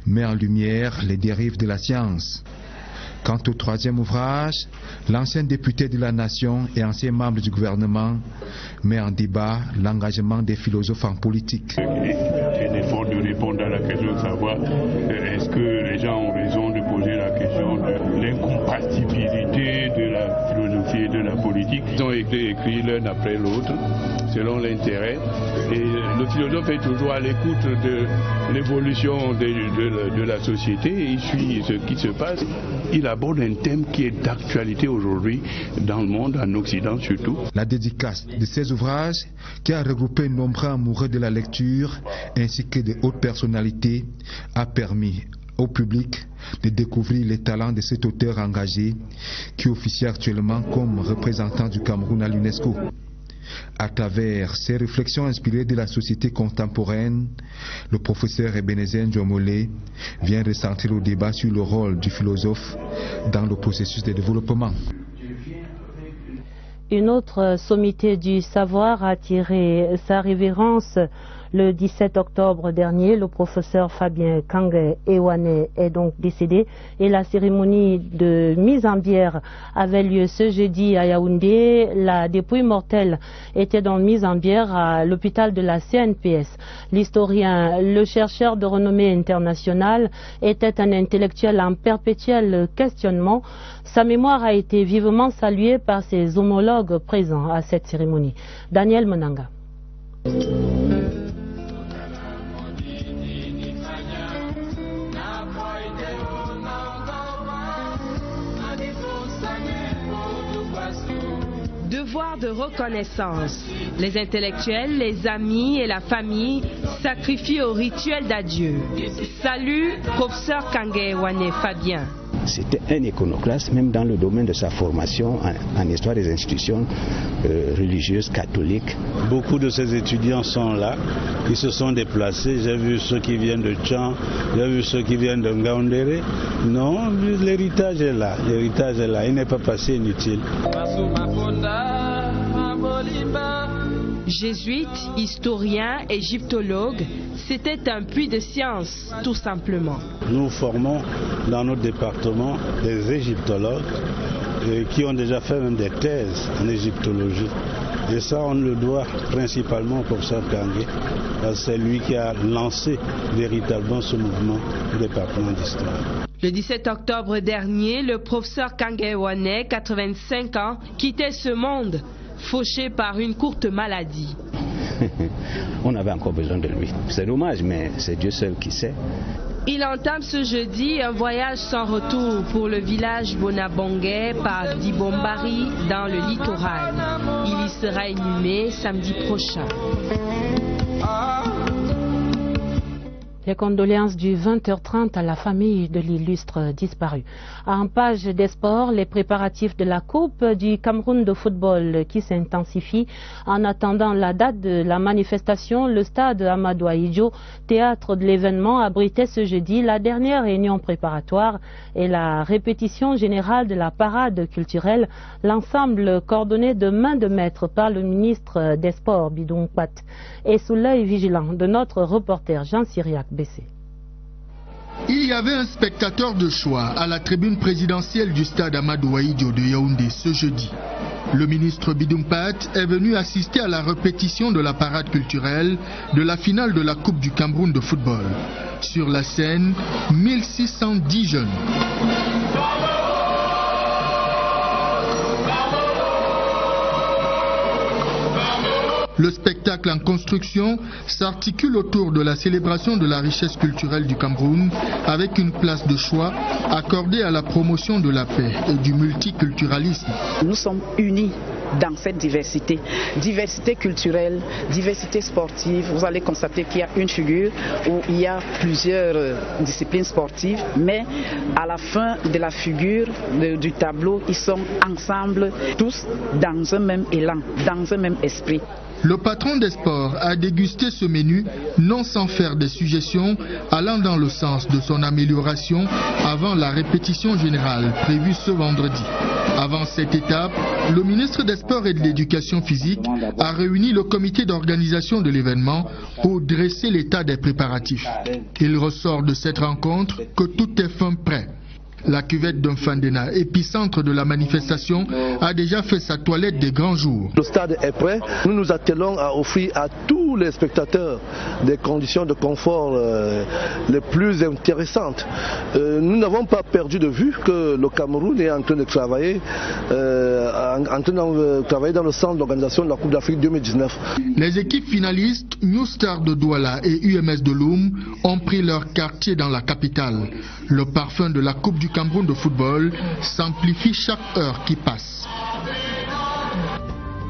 met en lumière les dérives de la science. Quant au troisième ouvrage, l'ancien député de la nation et ancien membre du gouvernement met en débat l'engagement des philosophes en politique. C'est l'effort de répondre à la question de savoir est-ce que les gens ont raison de poser la question de l'incompatibilité de la philosophie et de la politique. Ils ont écrit l'un après l'autre selon l'intérêt et le philosophe est toujours à l'écoute de l'évolution de la société et il suit ce qui se passe. Il aborde un thème qui est d'actualité aujourd'hui dans le monde, en Occident surtout. La dédicace de ces ouvrages, qui a regroupé nombreux amoureux de la lecture ainsi que de hautes personnalités, a permis au public de découvrir les talents de cet auteur engagé qui officie actuellement comme représentant du Cameroun à l'UNESCO. À travers ses réflexions inspirées de la société contemporaine, le professeur Ebenezer Ndjomolé vient recentrer le débat sur le rôle du philosophe dans le processus de développement. Une autre sommité du savoir a attiré sa révérence. Le 17 octobre dernier, le professeur Fabien Kangé Ewane est donc décédé et la cérémonie de mise en bière avait lieu ce jeudi à Yaoundé. La dépouille mortelle était donc mise en bière à l'hôpital de la CNPS. L'historien, le chercheur de renommée internationale, était un intellectuel en perpétuel questionnement. Sa mémoire a été vivement saluée par ses homologues présents à cette cérémonie. Daniel Monanga. Devoir de reconnaissance. Les intellectuels, les amis et la famille sacrifient au rituel d'adieu. Salut, professeur Kangé Ewane Fabien. C'était un iconoclaste, même dans le domaine de sa formation en histoire des institutions religieuses catholiques. Beaucoup de ces étudiants sont là, ils se sont déplacés. J'ai vu ceux qui viennent de Tchan, j'ai vu ceux qui viennent de Ngaoundéré. Non, l'héritage est là, il n'est pas passé inutile. Jésuite, historien, égyptologue, c'était un puits de science, tout simplement. Nous formons dans notre département des égyptologues qui ont déjà fait même des thèses en égyptologie. Et ça, on le doit principalement au professeur Kangé. C'est lui qui a lancé véritablement ce mouvement du département d'histoire. Le 17 octobre dernier, le professeur Kangé Ewane, 85 ans, quittait ce monde, fauché par une courte maladie. On avait encore besoin de lui. C'est dommage, mais c'est Dieu seul qui sait. Il entame ce jeudi un voyage sans retour pour le village Bonabongé par Dibombari dans le littoral. Il y sera inhumé samedi prochain. Les condoléances du 20h30 à la famille de l'illustre disparu. En page des sports, les préparatifs de la Coupe du Cameroun de football qui s'intensifient. En attendant la date de la manifestation, le stade Amadou Ahidjo, théâtre de l'événement, abritait ce jeudi la dernière réunion préparatoire et la répétition générale de la parade culturelle, l'ensemble coordonné de main de maître par le ministre des Sports, Bidong Pat, et sous l'œil vigilant de notre reporter Jean Cyriac. Il y avait un spectateur de choix à la tribune présidentielle du stade Amadou Ahidjo de Yaoundé ce jeudi. Le ministre Bidong Pat est venu assister à la répétition de la parade culturelle de la finale de la Coupe du Cameroun de football. Sur la scène, 1610 jeunes. Le spectacle en construction s'articule autour de la célébration de la richesse culturelle du Cameroun avec une place de choix accordée à la promotion de la paix et du multiculturalisme. Nous sommes unis dans cette diversité. Diversité culturelle, diversité sportive. Vous allez constater qu'il y a une figure où il y a plusieurs disciplines sportives, mais à la fin de la figure du tableau, ils sont ensemble, tous dans un même élan, dans un même esprit. Le patron des sports a dégusté ce menu, non sans faire des suggestions allant dans le sens de son amélioration avant la répétition générale prévue ce vendredi. Avant cette étape, le ministre des Sports et de l'Éducation physique a réuni le comité d'organisation de l'événement pour dresser l'état des préparatifs. Il ressort de cette rencontre que tout est fin prêt. La cuvette d'Unfandena, épicentre de la manifestation, a déjà fait sa toilette des grands jours. Le stade est prêt. Nous nous attelons à offrir à tous les spectateurs des conditions de confort les plus intéressantes. Nous n'avons pas perdu de vue que le Cameroun est en train de travailler, dans le centre d'organisation de la Coupe d'Afrique 2019. Les équipes finalistes, New Star de Douala et UMS de Loum, ont pris leur quartier dans la capitale. Le parfum de la Coupe du Cameroun de football s'amplifie chaque heure qui passe.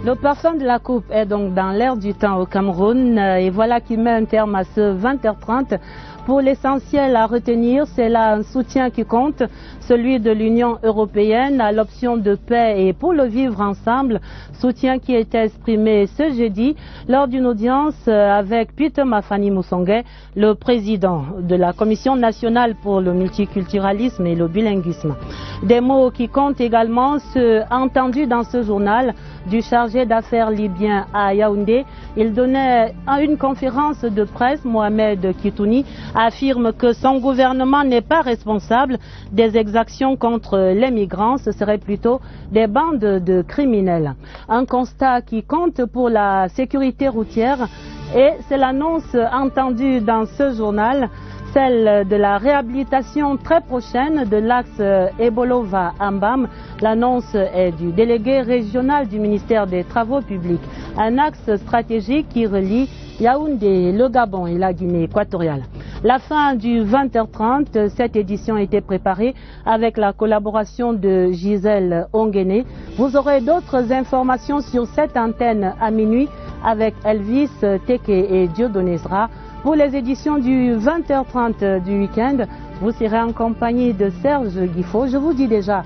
Le parfum de la Coupe est donc dans l'air du temps au Cameroun et voilà qui met un terme à ce 20h30. Pour l'essentiel à retenir, c'est là un soutien qui compte, celui de l'Union européenne à l'option de paix et pour le vivre ensemble, soutien qui a été exprimé ce jeudi lors d'une audience avec Peter Mafani Musonge, le président de la Commission nationale pour le multiculturalisme et le bilinguisme. Des mots qui comptent également ceux entendus dans ce journal du chargé d'affaires libyen à Yaoundé. Il donnait à une conférence de presse, Mohamed Kitouni affirme que son gouvernement n'est pas responsable des exactions contre les migrants, ce serait plutôt des bandes de criminels. Un constat qui compte pour la sécurité routière et c'est l'annonce entendue dans ce journal, celle de la réhabilitation très prochaine de l'axe Ebolova-Ambam. L'annonce est du délégué régional du ministère des Travaux publics. Un axe stratégique qui relie Yaoundé, le Gabon et la Guinée équatoriale. La fin du 20h30, cette édition a été préparée avec la collaboration de Gisèle Onguené. Vous aurez d'autres informations sur cette antenne à minuit avec Elvis Teke et Dieudonné Zra. Pour les éditions du 20h30 du week-end, vous serez en compagnie de Serge Guifo. Je vous dis déjà,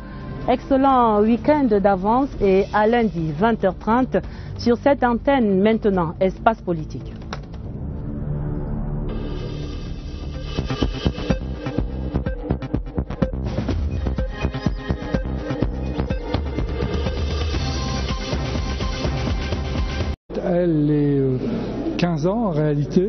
excellent week-end d'avance et à lundi 20h30 sur cette antenne maintenant, Espace Politique. Elle est 15 ans en réalité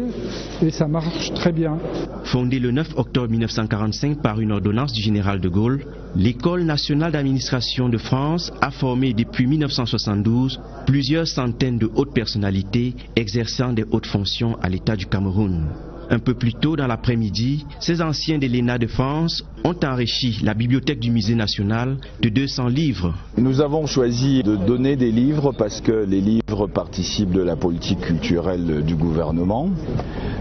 et ça marche très bien. Fondée le 9 octobre 1945 par une ordonnance du général de Gaulle, l'École nationale d'administration de France a formé depuis 1972 plusieurs centaines de hautes personnalités exerçant des hautes fonctions à l'État du Cameroun. Un peu plus tôt dans l'après-midi, ces anciens de l'ENA de France ont enrichi la bibliothèque du Musée national de 200 livres. Nous avons choisi de donner des livres parce que les livres participent de la politique culturelle du gouvernement.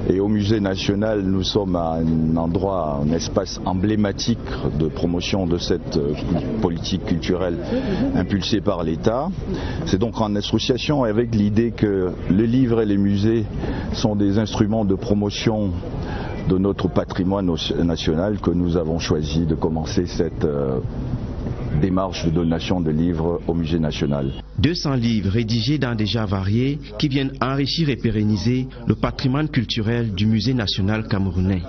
Et au Musée national, nous sommes à un endroit, un espace emblématique de promotion de cette politique culturelle impulsée par l'État. C'est donc en association avec l'idée que les livres et les musées sont des instruments de promotion de notre patrimoine national que nous avons choisi de commencer cette démarche de donation de livres au Musée national. 200 livres rédigés dans des genres variés qui viennent enrichir et pérenniser le patrimoine culturel du Musée national camerounais.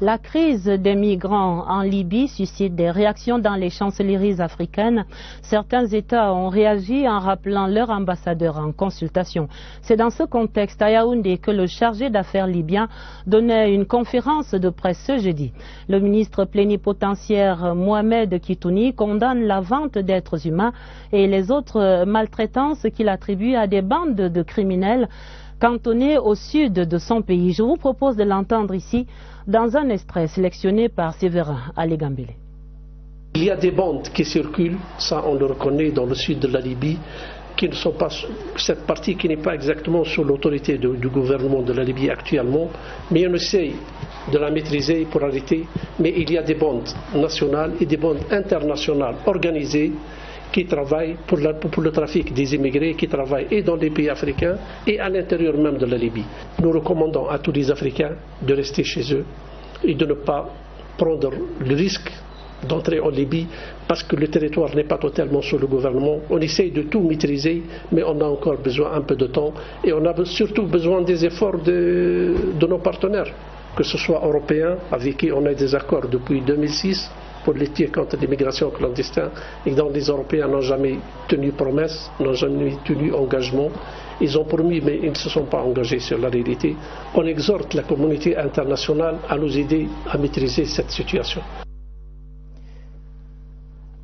La crise des migrants en Libye suscite des réactions dans les chancelleries africaines. Certains États ont réagi en rappelant leur ambassadeur en consultation. C'est dans ce contexte à Yaoundé que le chargé d'affaires libyen donnait une conférence de presse ce jeudi. Le ministre plénipotentiaire Mohamed Kitouni condamne la vente d'êtres humains et les autres maltraitances qu'il attribue à des bandes de criminels cantonnés au sud de son pays. Je vous propose de l'entendre ici dans un extrait sélectionné par Séverin Alégambélé. Il y a des bandes qui circulent, ça on le reconnaît dans le sud de la Libye, qui ne sont pas, cette partie qui n'est pas exactement sous l'autorité du gouvernement de la Libye actuellement, mais on essaie de la maîtriser pour arrêter. Mais il y a des bandes nationales et des bandes internationales organisées qui travaillent pour le trafic des immigrés, qui travaillent et dans les pays africains et à l'intérieur même de la Libye. Nous recommandons à tous les Africains de rester chez eux et de ne pas prendre le risque d'entrer en Libye parce que le territoire n'est pas totalement sous le gouvernement. On essaye de tout maîtriser, mais on a encore besoin un peu de temps et on a surtout besoin des efforts de nos partenaires, que ce soit européens, avec qui on a des accords depuis 2006, pour lutter contre l'immigration clandestine, et dont les Européens n'ont jamais tenu promesse, n'ont jamais tenu engagement. Ils ont promis, mais ils ne se sont pas engagés sur la réalité. On exhorte la communauté internationale à nous aider à maîtriser cette situation.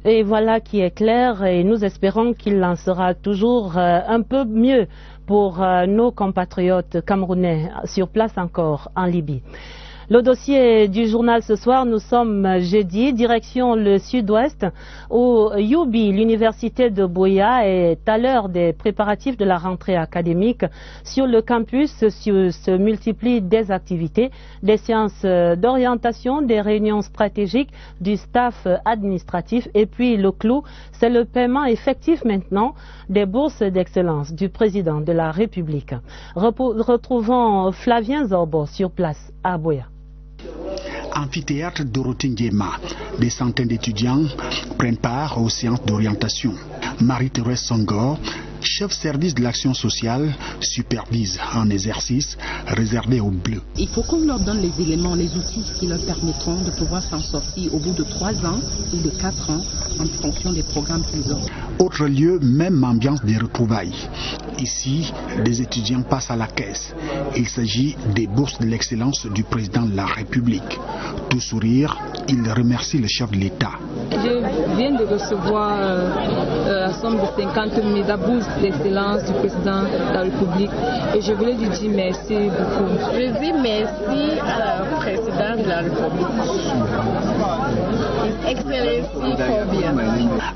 Et voilà qui est clair et nous espérons qu'il en sera toujours un peu mieux pour nos compatriotes camerounais sur place encore en Libye. Le dossier du journal ce soir, nous sommes jeudi, direction le sud-ouest, où Youbi, l'université de Buea, est à l'heure des préparatifs de la rentrée académique. Sur le campus se multiplient des activités, des séances d'orientation, des réunions stratégiques, du staff administratif. Et puis le clou, c'est le paiement effectif maintenant des bourses d'excellence du président de la République. Retrouvons Flavien Zorbo sur place à Buea. Amphithéâtre Dorothée Ndiema, des centaines d'étudiants prennent part aux séances d'orientation. Marie-Thérèse Songor, chef service de l'action sociale, supervise un exercice réservé aux Bleus. Il faut qu'on leur donne les éléments, les outils qui leur permettront de pouvoir s'en sortir au bout de 3 ans ou de 4 ans en fonction des programmes qu'ils ont. Autre lieu, même ambiance des retrouvailles. Ici, des étudiants passent à la caisse. Il s'agit des bourses de l'excellence du président de la République. Tout sourire, il remercie le chef de l'État. Je viens de recevoir la somme de 50 000 bourses d'excellence du président de la République et je voulais lui dire merci beaucoup. Je dis merci à la présidente de la République.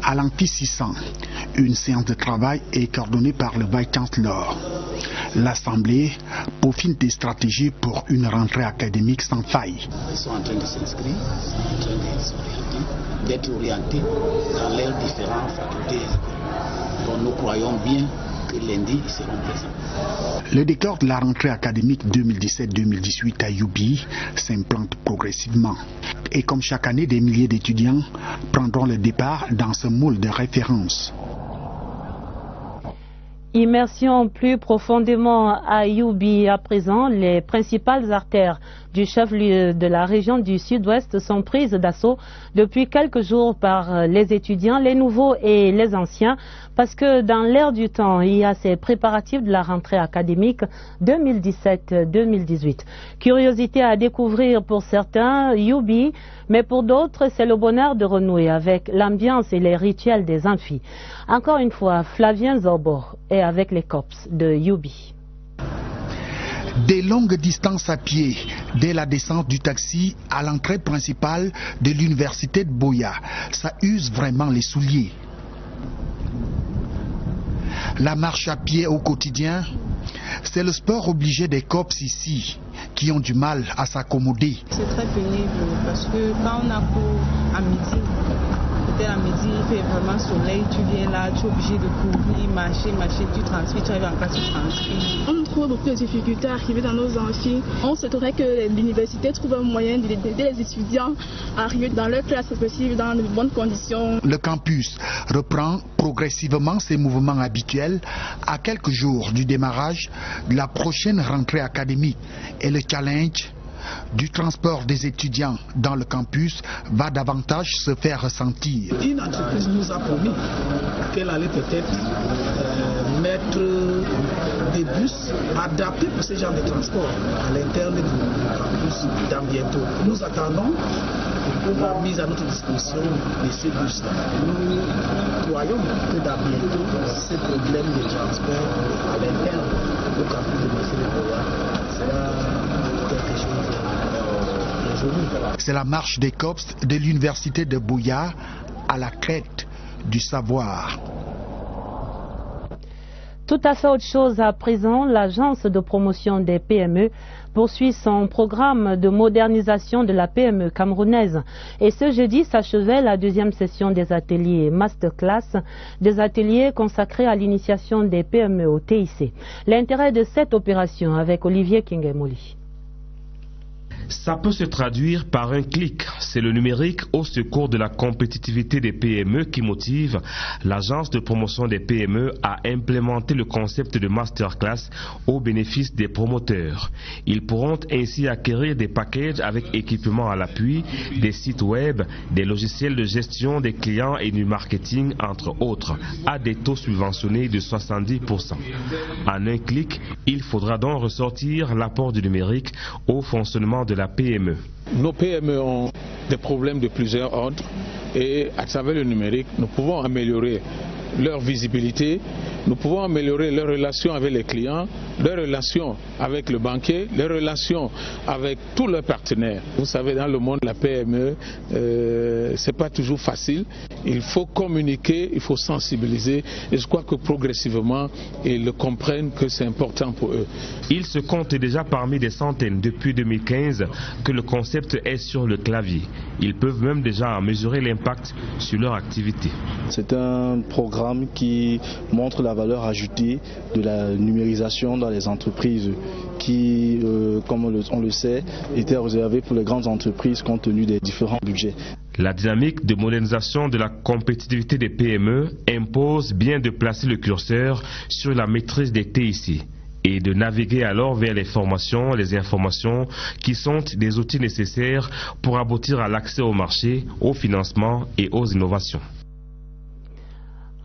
À l'Amphi 600, une séance de travail est coordonnée par le Vice-Chancellor. L'Assemblée peaufine des stratégies pour une rentrée académique sans faille. Ils sont en train de s'inscrire, en train de s'orienter, d'être orientés dans leurs différentes facultés. Donc nous croyons bien que lundi, ils seront présents. Le décor de la rentrée académique 2017-2018 à Youbi s'implante progressivement. Et comme chaque année, des milliers d'étudiants prendront le départ dans ce moule de référence. Immersion plus profondément à Youbi à présent, les principales artères du chef-lieu de la région du sud-ouest sont prises d'assaut depuis quelques jours par les étudiants, les nouveaux et les anciens, parce que dans l'air du temps, il y a ces préparatifs de la rentrée académique 2017-2018. Curiosité à découvrir pour certains, Youbi, mais pour d'autres, c'est le bonheur de renouer avec l'ambiance et les rituels des amphis. Encore une fois, Flavien Zorbo est avec les cops de Youbi. Des longues distances à pied, dès la descente du taxi à l'entrée principale de l'université de Buea, ça use vraiment les souliers. La marche à pied au quotidien, c'est le sport obligé des cops ici, qui ont du mal à s'accommoder. C'est très pénible parce que quand on a cours à midi, peut-être à midi il fait vraiment soleil, tu viens là, tu es obligé de courir, marcher, tu transfères, tu arrives en classe, tu transfères. On trouve beaucoup de difficultés à arriver dans nos amphis. On souhaiterait que l'université trouve un moyen d'aider les étudiants à arriver dans leur classe respective dans de bonnes conditions. Le campus reprend progressivement ses mouvements habituels à quelques jours du démarrage de la prochaine rentrée académique. Et le challenge du transport des étudiants dans le campus va davantage se faire ressentir. Une entreprise nous a promis qu'elle allait peut-être mettre des bus adaptés pour ce genre de transport à l'interne du campus dans bientôt. Nous attendons la mise à notre disposition de ces bus-là. Nous croyons que dans bientôt, ce problème de transport à l'interne du campus de Buea sera quelque chose. C'est la marche des cops de l'université de Buea à la quête du savoir. Tout à fait autre chose à présent, l'agence de promotion des PME poursuit son programme de modernisation de la PME camerounaise. Et ce jeudi s'achevait la deuxième session des ateliers Masterclass, des ateliers consacrés à l'initiation des PME au TIC. L'intérêt de cette opération avec Olivier Kingemoli. Ça peut se traduire par un clic. C'est le numérique au secours de la compétitivité des PME qui motive l'agence de promotion des PME à implémenter le concept de masterclass au bénéfice des promoteurs. Ils pourront ainsi acquérir des packages avec équipement à l'appui, des sites web, des logiciels de gestion des clients et du marketing, entre autres, à des taux subventionnés de 70%. En un clic, il faudra donc ressortir l'apport du numérique au fonctionnement de la PME. Nos PME ont des problèmes de plusieurs ordres et à travers le numérique, nous pouvons améliorer leur visibilité nous pouvons améliorer les relations avec les clients, les relations avec le banquier, les relations avec tous leurs partenaires. Vous savez, dans le monde de la PME, c'est pas toujours facile. Il faut communiquer, il faut sensibiliser, et je crois que progressivement, ils comprennent que c'est important pour eux. Ils se comptent déjà parmi des centaines depuis 2015 que le concept est sur le clavier. Ils peuvent même déjà mesurer l'impact sur leur activité. C'est un programme qui montre la valeur ajoutée de la numérisation dans les entreprises qui, comme on le sait, était réservée pour les grandes entreprises compte tenu des différents budgets. La dynamique de modernisation de la compétitivité des PME impose bien de placer le curseur sur la maîtrise des TIC et de naviguer alors vers les formations, les informations qui sont des outils nécessaires pour aboutir à l'accès au marché, au financement et aux innovations.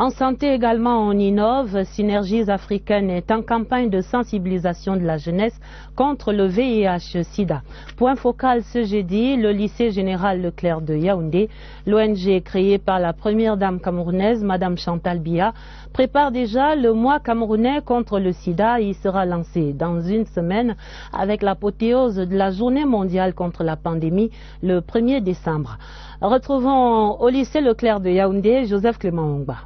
En santé également, on innove. Synergies africaines est en campagne de sensibilisation de la jeunesse contre le VIH-Sida. Point focal ce jeudi, le lycée général Leclerc de Yaoundé, l'ONG créée par la première dame camerounaise, Madame Chantal Biya, prépare déjà le mois camerounais contre le sida. Il sera lancé dans une semaine avec l'apothéose de la journée mondiale contre la pandémie le 1er décembre. Retrouvons au lycée Leclerc de Yaoundé, Joseph Clément Ongba.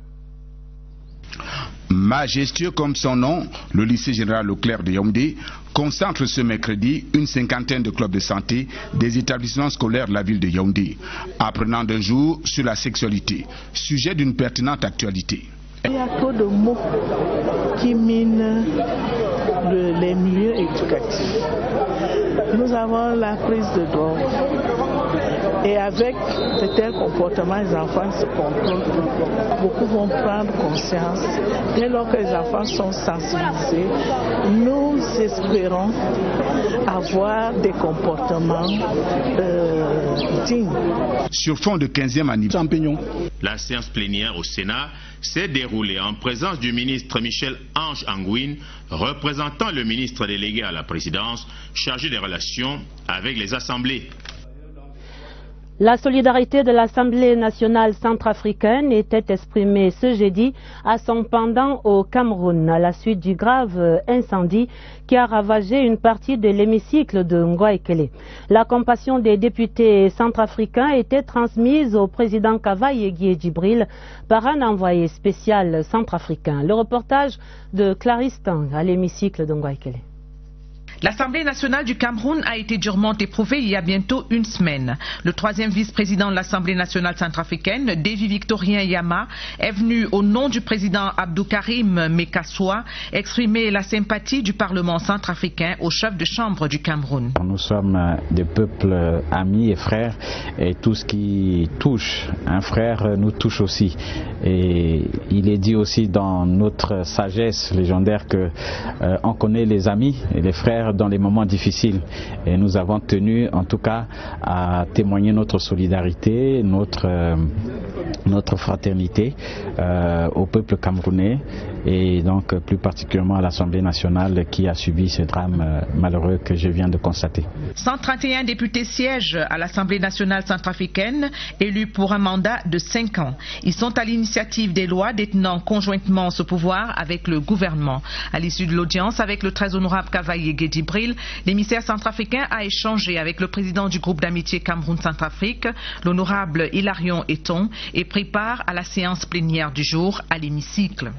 Majestueux comme son nom, le lycée général Leclerc de Yaoundé concentre ce mercredi une cinquantaine de clubs de santé des établissements scolaires de la ville de Yaoundé, apprenant d'un jour sur la sexualité, sujet d'une pertinente actualité. Il y a trop de mots qui minent les milieux éducatifs. Nous avons la prise de drogue. Et avec de tels comportements, les enfants se contrôlent. Beaucoup vont prendre conscience. Dès lors que les enfants sont sensibilisés, nous espérons avoir des comportements dignes. Sur fond de 15e anniversaire, la séance plénière au Sénat s'est déroulée en présence du ministre Michel Ange Angouine, représentant le ministre délégué à la présidence, chargé des relations avec les assemblées. La solidarité de l'Assemblée nationale centrafricaine était exprimée ce jeudi à son pendant au Cameroun à la suite du grave incendie qui a ravagé une partie de l'hémicycle de Ngouaekele. La compassion des députés centrafricains était transmise au président Kavaye Djibril par un envoyé spécial centrafricain. Le reportage de Clarisse Tang à l'hémicycle de Ngouaekele. L'Assemblée nationale du Cameroun a été durement éprouvée il y a bientôt une semaine. Le troisième vice-président de l'Assemblée nationale centrafricaine, Davy Victorien Yama, est venu au nom du président Abdou Karim Mekassoua exprimer la sympathie du Parlement centrafricain au chef de chambre du Cameroun. Nous sommes des peuples amis et frères et tout ce qui touche un frère nous touche aussi. Et il est dit aussi dans notre sagesse légendaire que on connaît les amis et les frères dans les moments difficiles et nous avons tenu en tout cas à témoigner notre solidarité, notre fraternité au peuple camerounais et donc plus particulièrement à l'Assemblée nationale qui a subi ce drame malheureux que je viens de constater. 131 députés siègent à l'Assemblée nationale centrafricaine, élus pour un mandat de 5 ans. Ils sont à l'initiative des lois détenant conjointement ce pouvoir avec le gouvernement. À l'issue de l'audience avec le très honorable Kavaye Djibril, l'émissaire centrafricain a échangé avec le président du groupe d'amitié Cameroun-Centrafrique, l'honorable Hilarion Eton, et pris part à la séance plénière du jour à l'hémicycle.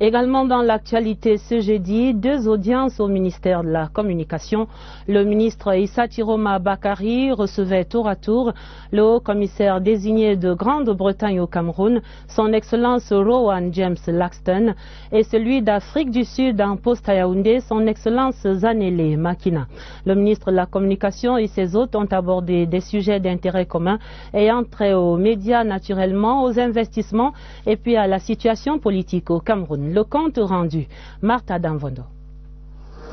Également dans l'actualité ce jeudi, 2 audiences au ministère de la Communication. Le ministre Issa Tiroma Bakari recevait tour à tour le haut-commissaire désigné de Grande-Bretagne au Cameroun, son Excellence Rowan James Laxton, et celui d'Afrique du Sud en poste à Yaoundé, son Excellence Zanele Makina. Le ministre de la Communication et ses hôtes ont abordé des sujets d'intérêt commun ayant trait aux médias naturellement, aux investissements et puis à la situation politique au Cameroun. Le compte rendu, Martha Danvondo.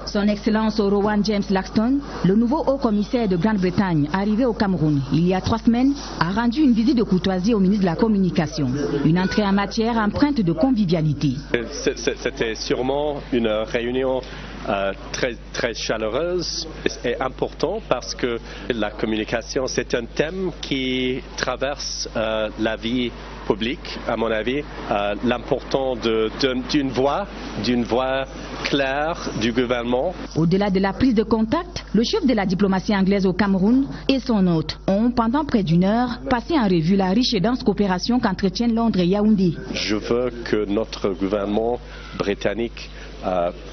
Son Excellence Rowan James Laxton, le nouveau haut-commissaire de Grande-Bretagne arrivé au Cameroun il y a 3 semaines, a rendu une visite de courtoisie au ministre de la Communication. Une entrée en matière empreinte de convivialité. C'était sûrement une réunion très chaleureuse et important parce que la communication, c'est un thème qui traverse la vie publique, à mon avis. L'importance d'une voix claire du gouvernement. Au-delà de la prise de contact, le chef de la diplomatie anglaise au Cameroun et son hôte ont, pendant près d'une heure, passé en revue la riche et dense coopération qu'entretiennent Londres et Yaoundé. Je veux que notre gouvernement britannique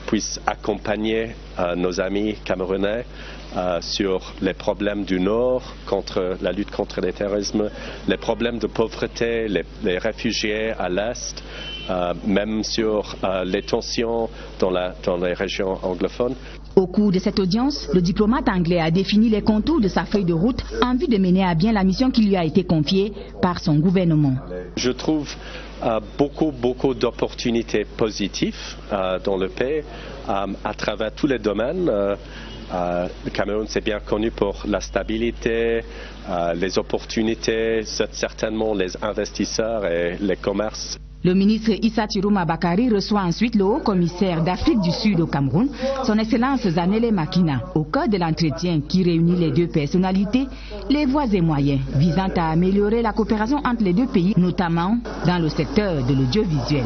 puisse accompagner nos amis camerounais sur les problèmes du Nord, contre la lutte contre le terrorisme, les problèmes de pauvreté, les réfugiés à l'Est, même sur les tensions dans les régions anglophones. Au cours de cette audience, le diplomate anglais a défini les contours de sa feuille de route en vue de mener à bien la mission qui lui a été confiée par son gouvernement. Je trouve beaucoup d'opportunités positives dans le pays à travers tous les domaines. Le Cameroun, c'est bien connu pour la stabilité, les opportunités, certainement les investisseurs et les commerces. Le ministre Issa Tirouma Bakari reçoit ensuite le haut-commissaire d'Afrique du Sud au Cameroun, son Excellence Zanele Makina. Au cœur de l'entretien qui réunit les deux personnalités, les voies et moyens visant à améliorer la coopération entre les deux pays, notamment dans le secteur de l'audiovisuel.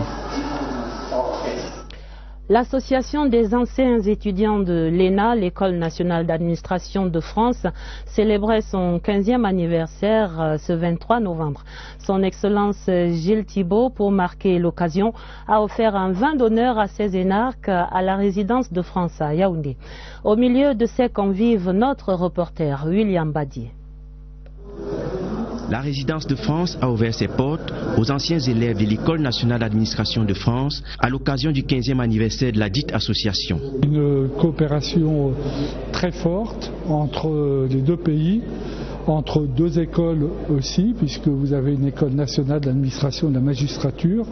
L'Association des anciens étudiants de l'ENA, l'École nationale d'administration de France, célébrait son 15e anniversaire ce 23 novembre. Son Excellence Gilles Thibault, pour marquer l'occasion, a offert un vin d'honneur à ses énarques à la résidence de France à Yaoundé. Au milieu de ces convives, notre reporter William Badier. La résidence de France a ouvert ses portes aux anciens élèves de l'École nationale d'administration de France à l'occasion du 15e anniversaire de la dite association. Une coopération très forte entre les deux pays, entre deux écoles aussi, puisque vous avez une école nationale d'administration de la magistrature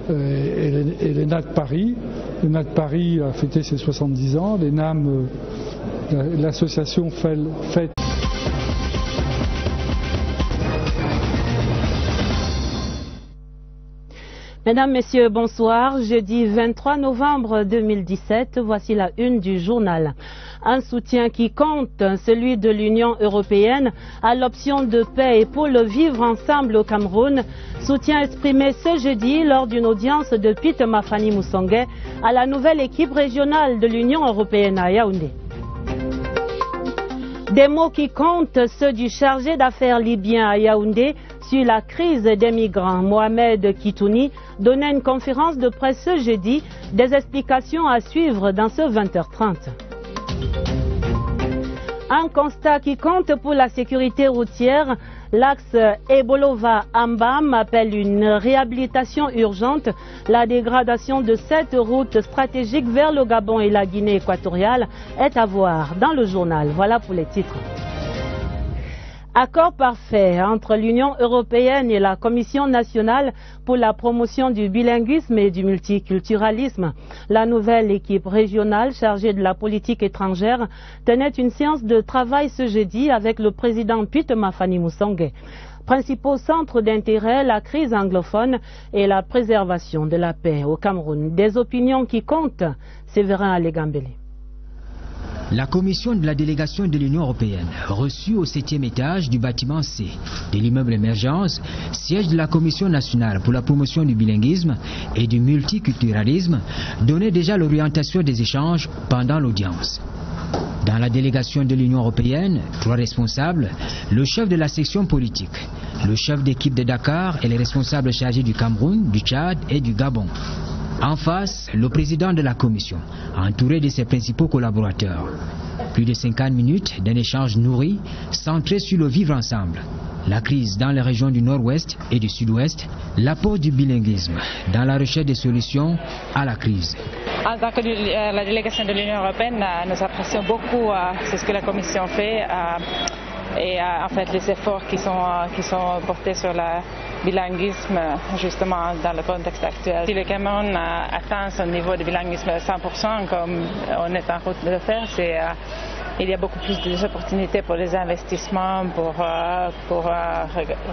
et l'ENA de Paris. L'ENA de Paris a fêté ses 70 ans, l'ENAM, l'association fête. Mesdames, Messieurs, bonsoir. Jeudi 23 novembre 2017, voici la une du journal. Un soutien qui compte, celui de l'Union européenne à l'option de paix et pour le vivre ensemble au Cameroun. Soutien exprimé ce jeudi lors d'une audience de Peter Mafani Moussongué à la nouvelle équipe régionale de l'Union européenne à Yaoundé. Des mots qui comptent, ceux du chargé d'affaires libyen à Yaoundé sur la crise des migrants. Mohamed Kitouni donnait une conférence de presse ce jeudi, des explications à suivre dans ce 20h30. Un constat qui compte pour la sécurité routière, l'axe Ebolova-Ambam appelle une réhabilitation urgente. La dégradation de cette route stratégique vers le Gabon et la Guinée équatoriale est à voir dans le journal. Voilà pour les titres. Accord parfait entre l'Union européenne et la Commission nationale pour la promotion du bilinguisme et du multiculturalisme. La nouvelle équipe régionale chargée de la politique étrangère tenait une séance de travail ce jeudi avec le président Peter Mafani Moussongué. Principaux centres d'intérêt, la crise anglophone et la préservation de la paix au Cameroun. Des opinions qui comptent, Séverin Alégambélé. La commission de la délégation de l'Union européenne, reçue au 7e étage du bâtiment C de l'immeuble Émergence, siège de la Commission nationale pour la promotion du bilinguisme et du multiculturalisme, donnait déjà l'orientation des échanges pendant l'audience. Dans la délégation de l'Union européenne, 3 responsables, le chef de la section politique, le chef d'équipe de Dakar et les responsables chargés du Cameroun, du Tchad et du Gabon. En face, le président de la commission, entouré de ses principaux collaborateurs. Plus de 50 minutes d'un échange nourri, centré sur le vivre ensemble. La crise dans les régions du nord-ouest et du sud-ouest, l'apport du bilinguisme dans la recherche des solutions à la crise. En tant que la délégation de l'Union européenne, nous apprécions beaucoup ce que la Commission fait et en fait les efforts qui sont portés sur le bilinguisme justement dans le contexte actuel. Si le Cameroun atteint son niveau de bilinguisme à 100% comme on est en route de le faire, il y a beaucoup plus d'opportunités pour les investissements, pour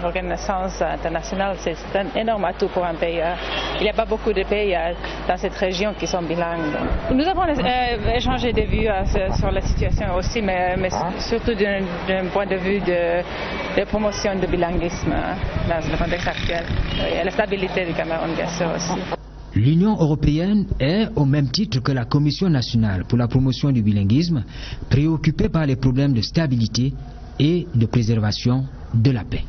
reconnaissance internationale. C'est un énorme atout pour un pays il n'y a pas beaucoup de pays dans cette région qui sont bilingues. Nous avons échangé des vues sur la situation aussi, mais surtout d'un point de vue de promotion du bilinguisme dans le contexte actuel. Et la stabilité du Cameroun, bien sûr, aussi. L'Union européenne est, au même titre que la Commission nationale pour la promotion du bilinguisme, préoccupée par les problèmes de stabilité et de préservation de la paix.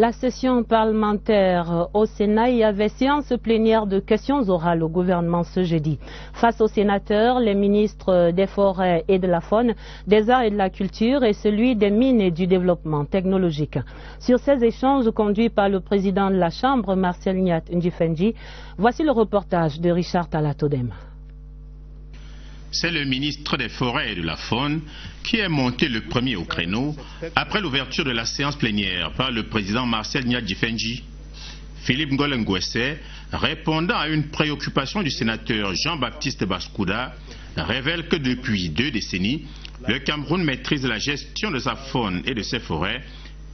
La session parlementaire au Sénat, il y avait séance plénière de questions orales au gouvernement ce jeudi. Face aux sénateurs, les ministres des Forêts et de la Faune, des Arts et de la Culture et celui des Mines et du Développement technologique. Sur ces échanges conduits par le président de la Chambre, Marcel Niat Ndjifendji, voici le reportage de Richard Talatodem. C'est le ministre des Forêts et de la Faune qui est monté le premier au créneau après l'ouverture de la séance plénière par le président Marcel Niat Ndjifendji. Philippe Ngolengwese, répondant à une préoccupation du sénateur Jean-Baptiste Baskouda, révèle que depuis 2 décennies, le Cameroun maîtrise la gestion de sa faune et de ses forêts,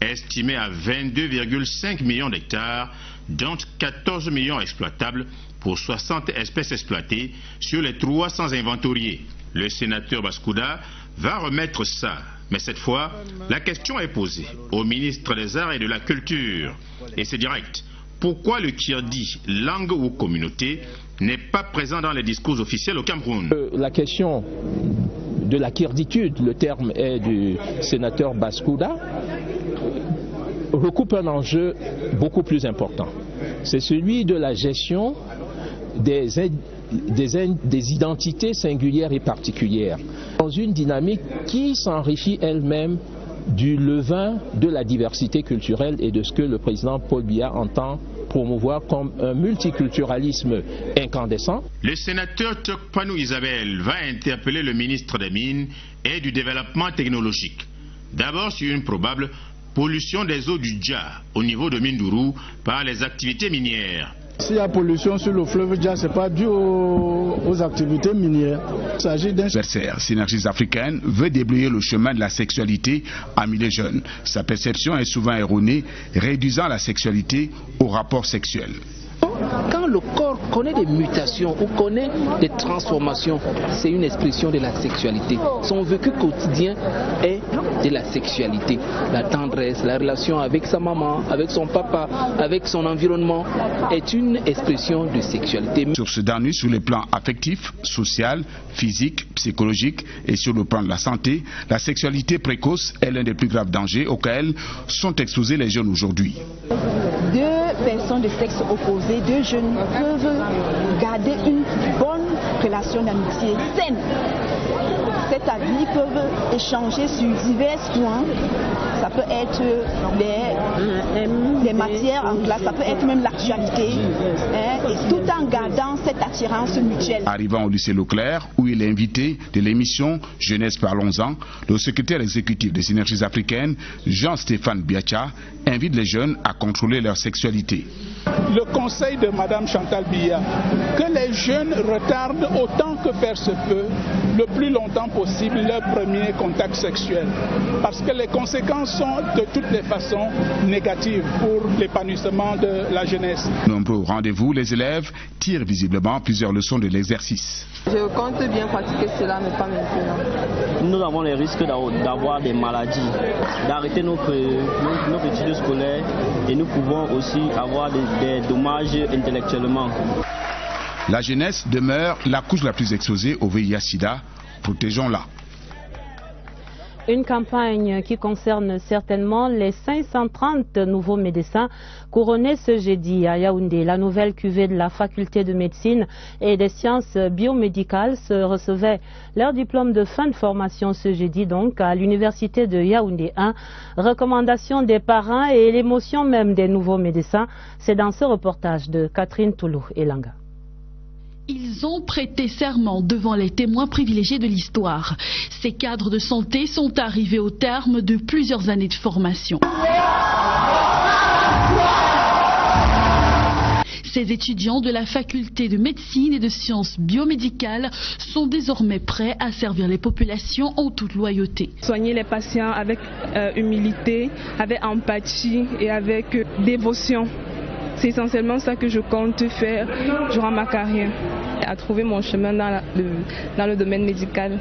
estimée à 22,5 millions d'hectares, dont 14 millions exploitables pour 60 espèces exploitées sur les 300 inventoriés. Le sénateur Baskouda va remettre ça, mais cette fois, la question est posée au ministre des Arts et de la Culture. Et c'est direct. Pourquoi le kirdi, langue ou communauté, n'est pas présent dans les discours officiels au Cameroun? La question de la kirditude, le terme est du sénateur Baskouda, recoupe un enjeu beaucoup plus important. C'est celui de la gestion des identités singulières et particulières, dans une dynamique qui s'enrichit elle-même du levain de la diversité culturelle et de ce que le président Paul Biya entend promouvoir comme un multiculturalisme incandescent. Le sénateur Tokpanou Isabelle va interpeller le ministre des Mines et du Développement technologique. D'abord sur une probable pollution des eaux du Dja au niveau de Mindourou par les activités minières. S'il y a pollution sur le fleuve Dja, ce n'est pas dû aux activités minières. Il s'agit d'un adversaire. Synergies africaines veut déblayer le chemin de la sexualité parmi les jeunes. Sa perception est souvent erronée, réduisant la sexualité au rapport sexuel. Quand le corps connaît des mutations ou connaît des transformations, c'est une expression de la sexualité. Son vécu quotidien est de la sexualité. La tendresse, la relation avec sa maman, avec son papa, avec son environnement est une expression de sexualité. Sur ce dernier, sur les plans affectifs, social, physique, psychologique et sur le plan de la santé, la sexualité précoce est l'un des plus graves dangers auxquels sont exposés les jeunes aujourd'hui. 2 personnes de sexe opposé, 2 jeunes peuvent garder une bonne relation d'amitié saine. C'est-à-dire ils peuvent échanger sur divers points. Ça peut être les matières en classe, ça peut être même l'actualité, et tout en gardant cette attirance mutuelle. Arrivant au lycée Leclerc, où il est invité de l'émission Jeunesse Parlons-en, le secrétaire exécutif des Synergies africaines, Jean-Stéphane Biacha, invite les jeunes à contrôler leur sexualité. Le conseil de Mme Chantal Biya, que les jeunes retardent autant que faire se peut, le plus longtemps possible, leur premier contact sexuel. Parce que les conséquences sont de toutes les façons négatives pour l'épanouissement de la jeunesse. Nombreux au rendez-vous, les élèves tirent visiblement plusieurs leçons de l'exercice. Je compte bien pratiquer cela, mais pas maintenant. Nous avons les risques d'avoir des maladies, d'arrêter nos études scolaires et nous pouvons aussi avoir des dommages intellectuellement. La jeunesse demeure la couche la plus exposée au VIH-Sida. Protégeons-la. Une campagne qui concerne certainement les 530 nouveaux médecins couronnés ce jeudi à Yaoundé. La nouvelle cuvée de la faculté de médecine et des sciences biomédicales se recevait leur diplôme de fin de formation ce jeudi donc à l'université de Yaoundé 1. Recommandation des parents et l'émotion même des nouveaux médecins, c'est dans ce reportage de Catherine Toulou et Langa. Ils ont prêté serment devant les témoins privilégiés de l'histoire. Ces cadres de santé sont arrivés au terme de plusieurs années de formation. Ces étudiants de la faculté de médecine et de sciences biomédicales sont désormais prêts à servir les populations en toute loyauté. Soigner les patients avec humilité, avec empathie et avec dévotion. C'est essentiellement ça que je compte faire durant ma carrière, à trouver mon chemin dans le domaine médical.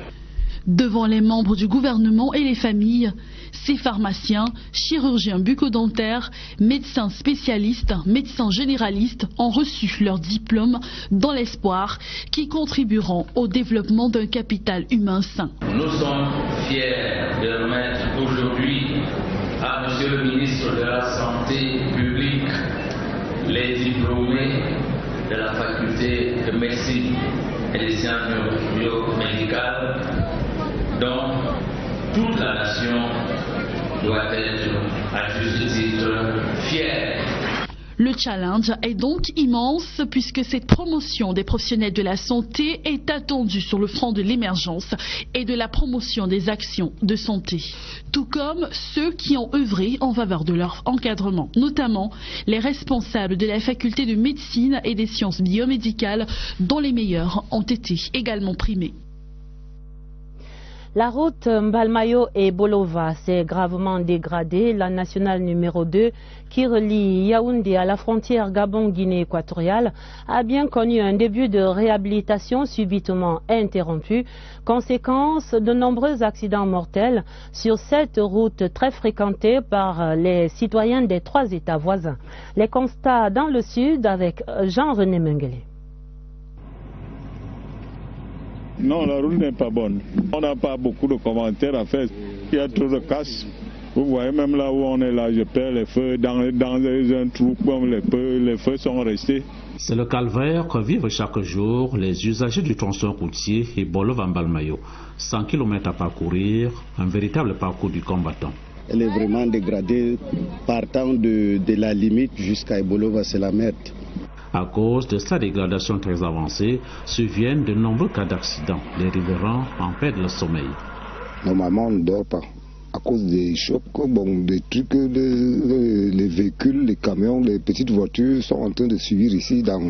Devant les membres du gouvernement et les familles, ces pharmaciens, chirurgiens bucco-dentaires, médecins spécialistes, médecins généralistes ont reçu leur diplôme dans l'espoir qu'ils contribueront au développement d'un capital humain sain. Nous sommes fiers de remettre aujourd'hui à M. le ministre de la Santé publique les diplômés de la faculté de médecine et des sciences biomédicales dont toute la nation doit être à juste titre fière. Le challenge est donc immense puisque cette promotion des professionnels de la santé est attendue sur le front de l'émergence et de la promotion des actions de santé, tout comme ceux qui ont œuvré en faveur de leur encadrement, notamment les responsables de la faculté de médecine et des sciences biomédicales dont les meilleurs ont été également primés. La route Mbalmayo et Bolova s'est gravement dégradée. La nationale numéro 2, qui relie Yaoundé à la frontière Gabon-Guinée équatoriale, a bien connu un début de réhabilitation subitement interrompu. Conséquence de nombreux accidents mortels sur cette route très fréquentée par les citoyens des 3 États voisins. Les constats dans le sud avec Jean-René Mengele. Non, la route n'est pas bonne. On n'a pas beaucoup de commentaires à faire. Il y a trop de casse. Vous voyez, même là où on est là, je perds les feux. Dans un trou, comme les feux sont restés. C'est le calvaire que vivent chaque jour les usagers du tronçon routier et Bolova-Mbalmayo. 100 km à parcourir, un véritable parcours du combattant. Elle est vraiment dégradée, partant de la limite jusqu'à Bolova, c'est la merde. À cause de sa dégradation très avancée, surviennent de nombreux cas d'accidents. Les riverains en perdent le sommeil. Normalement, on ne dort pas. À cause des chocs, des trucs, les véhicules, les camions, les petites voitures sont en train de suivre ici dans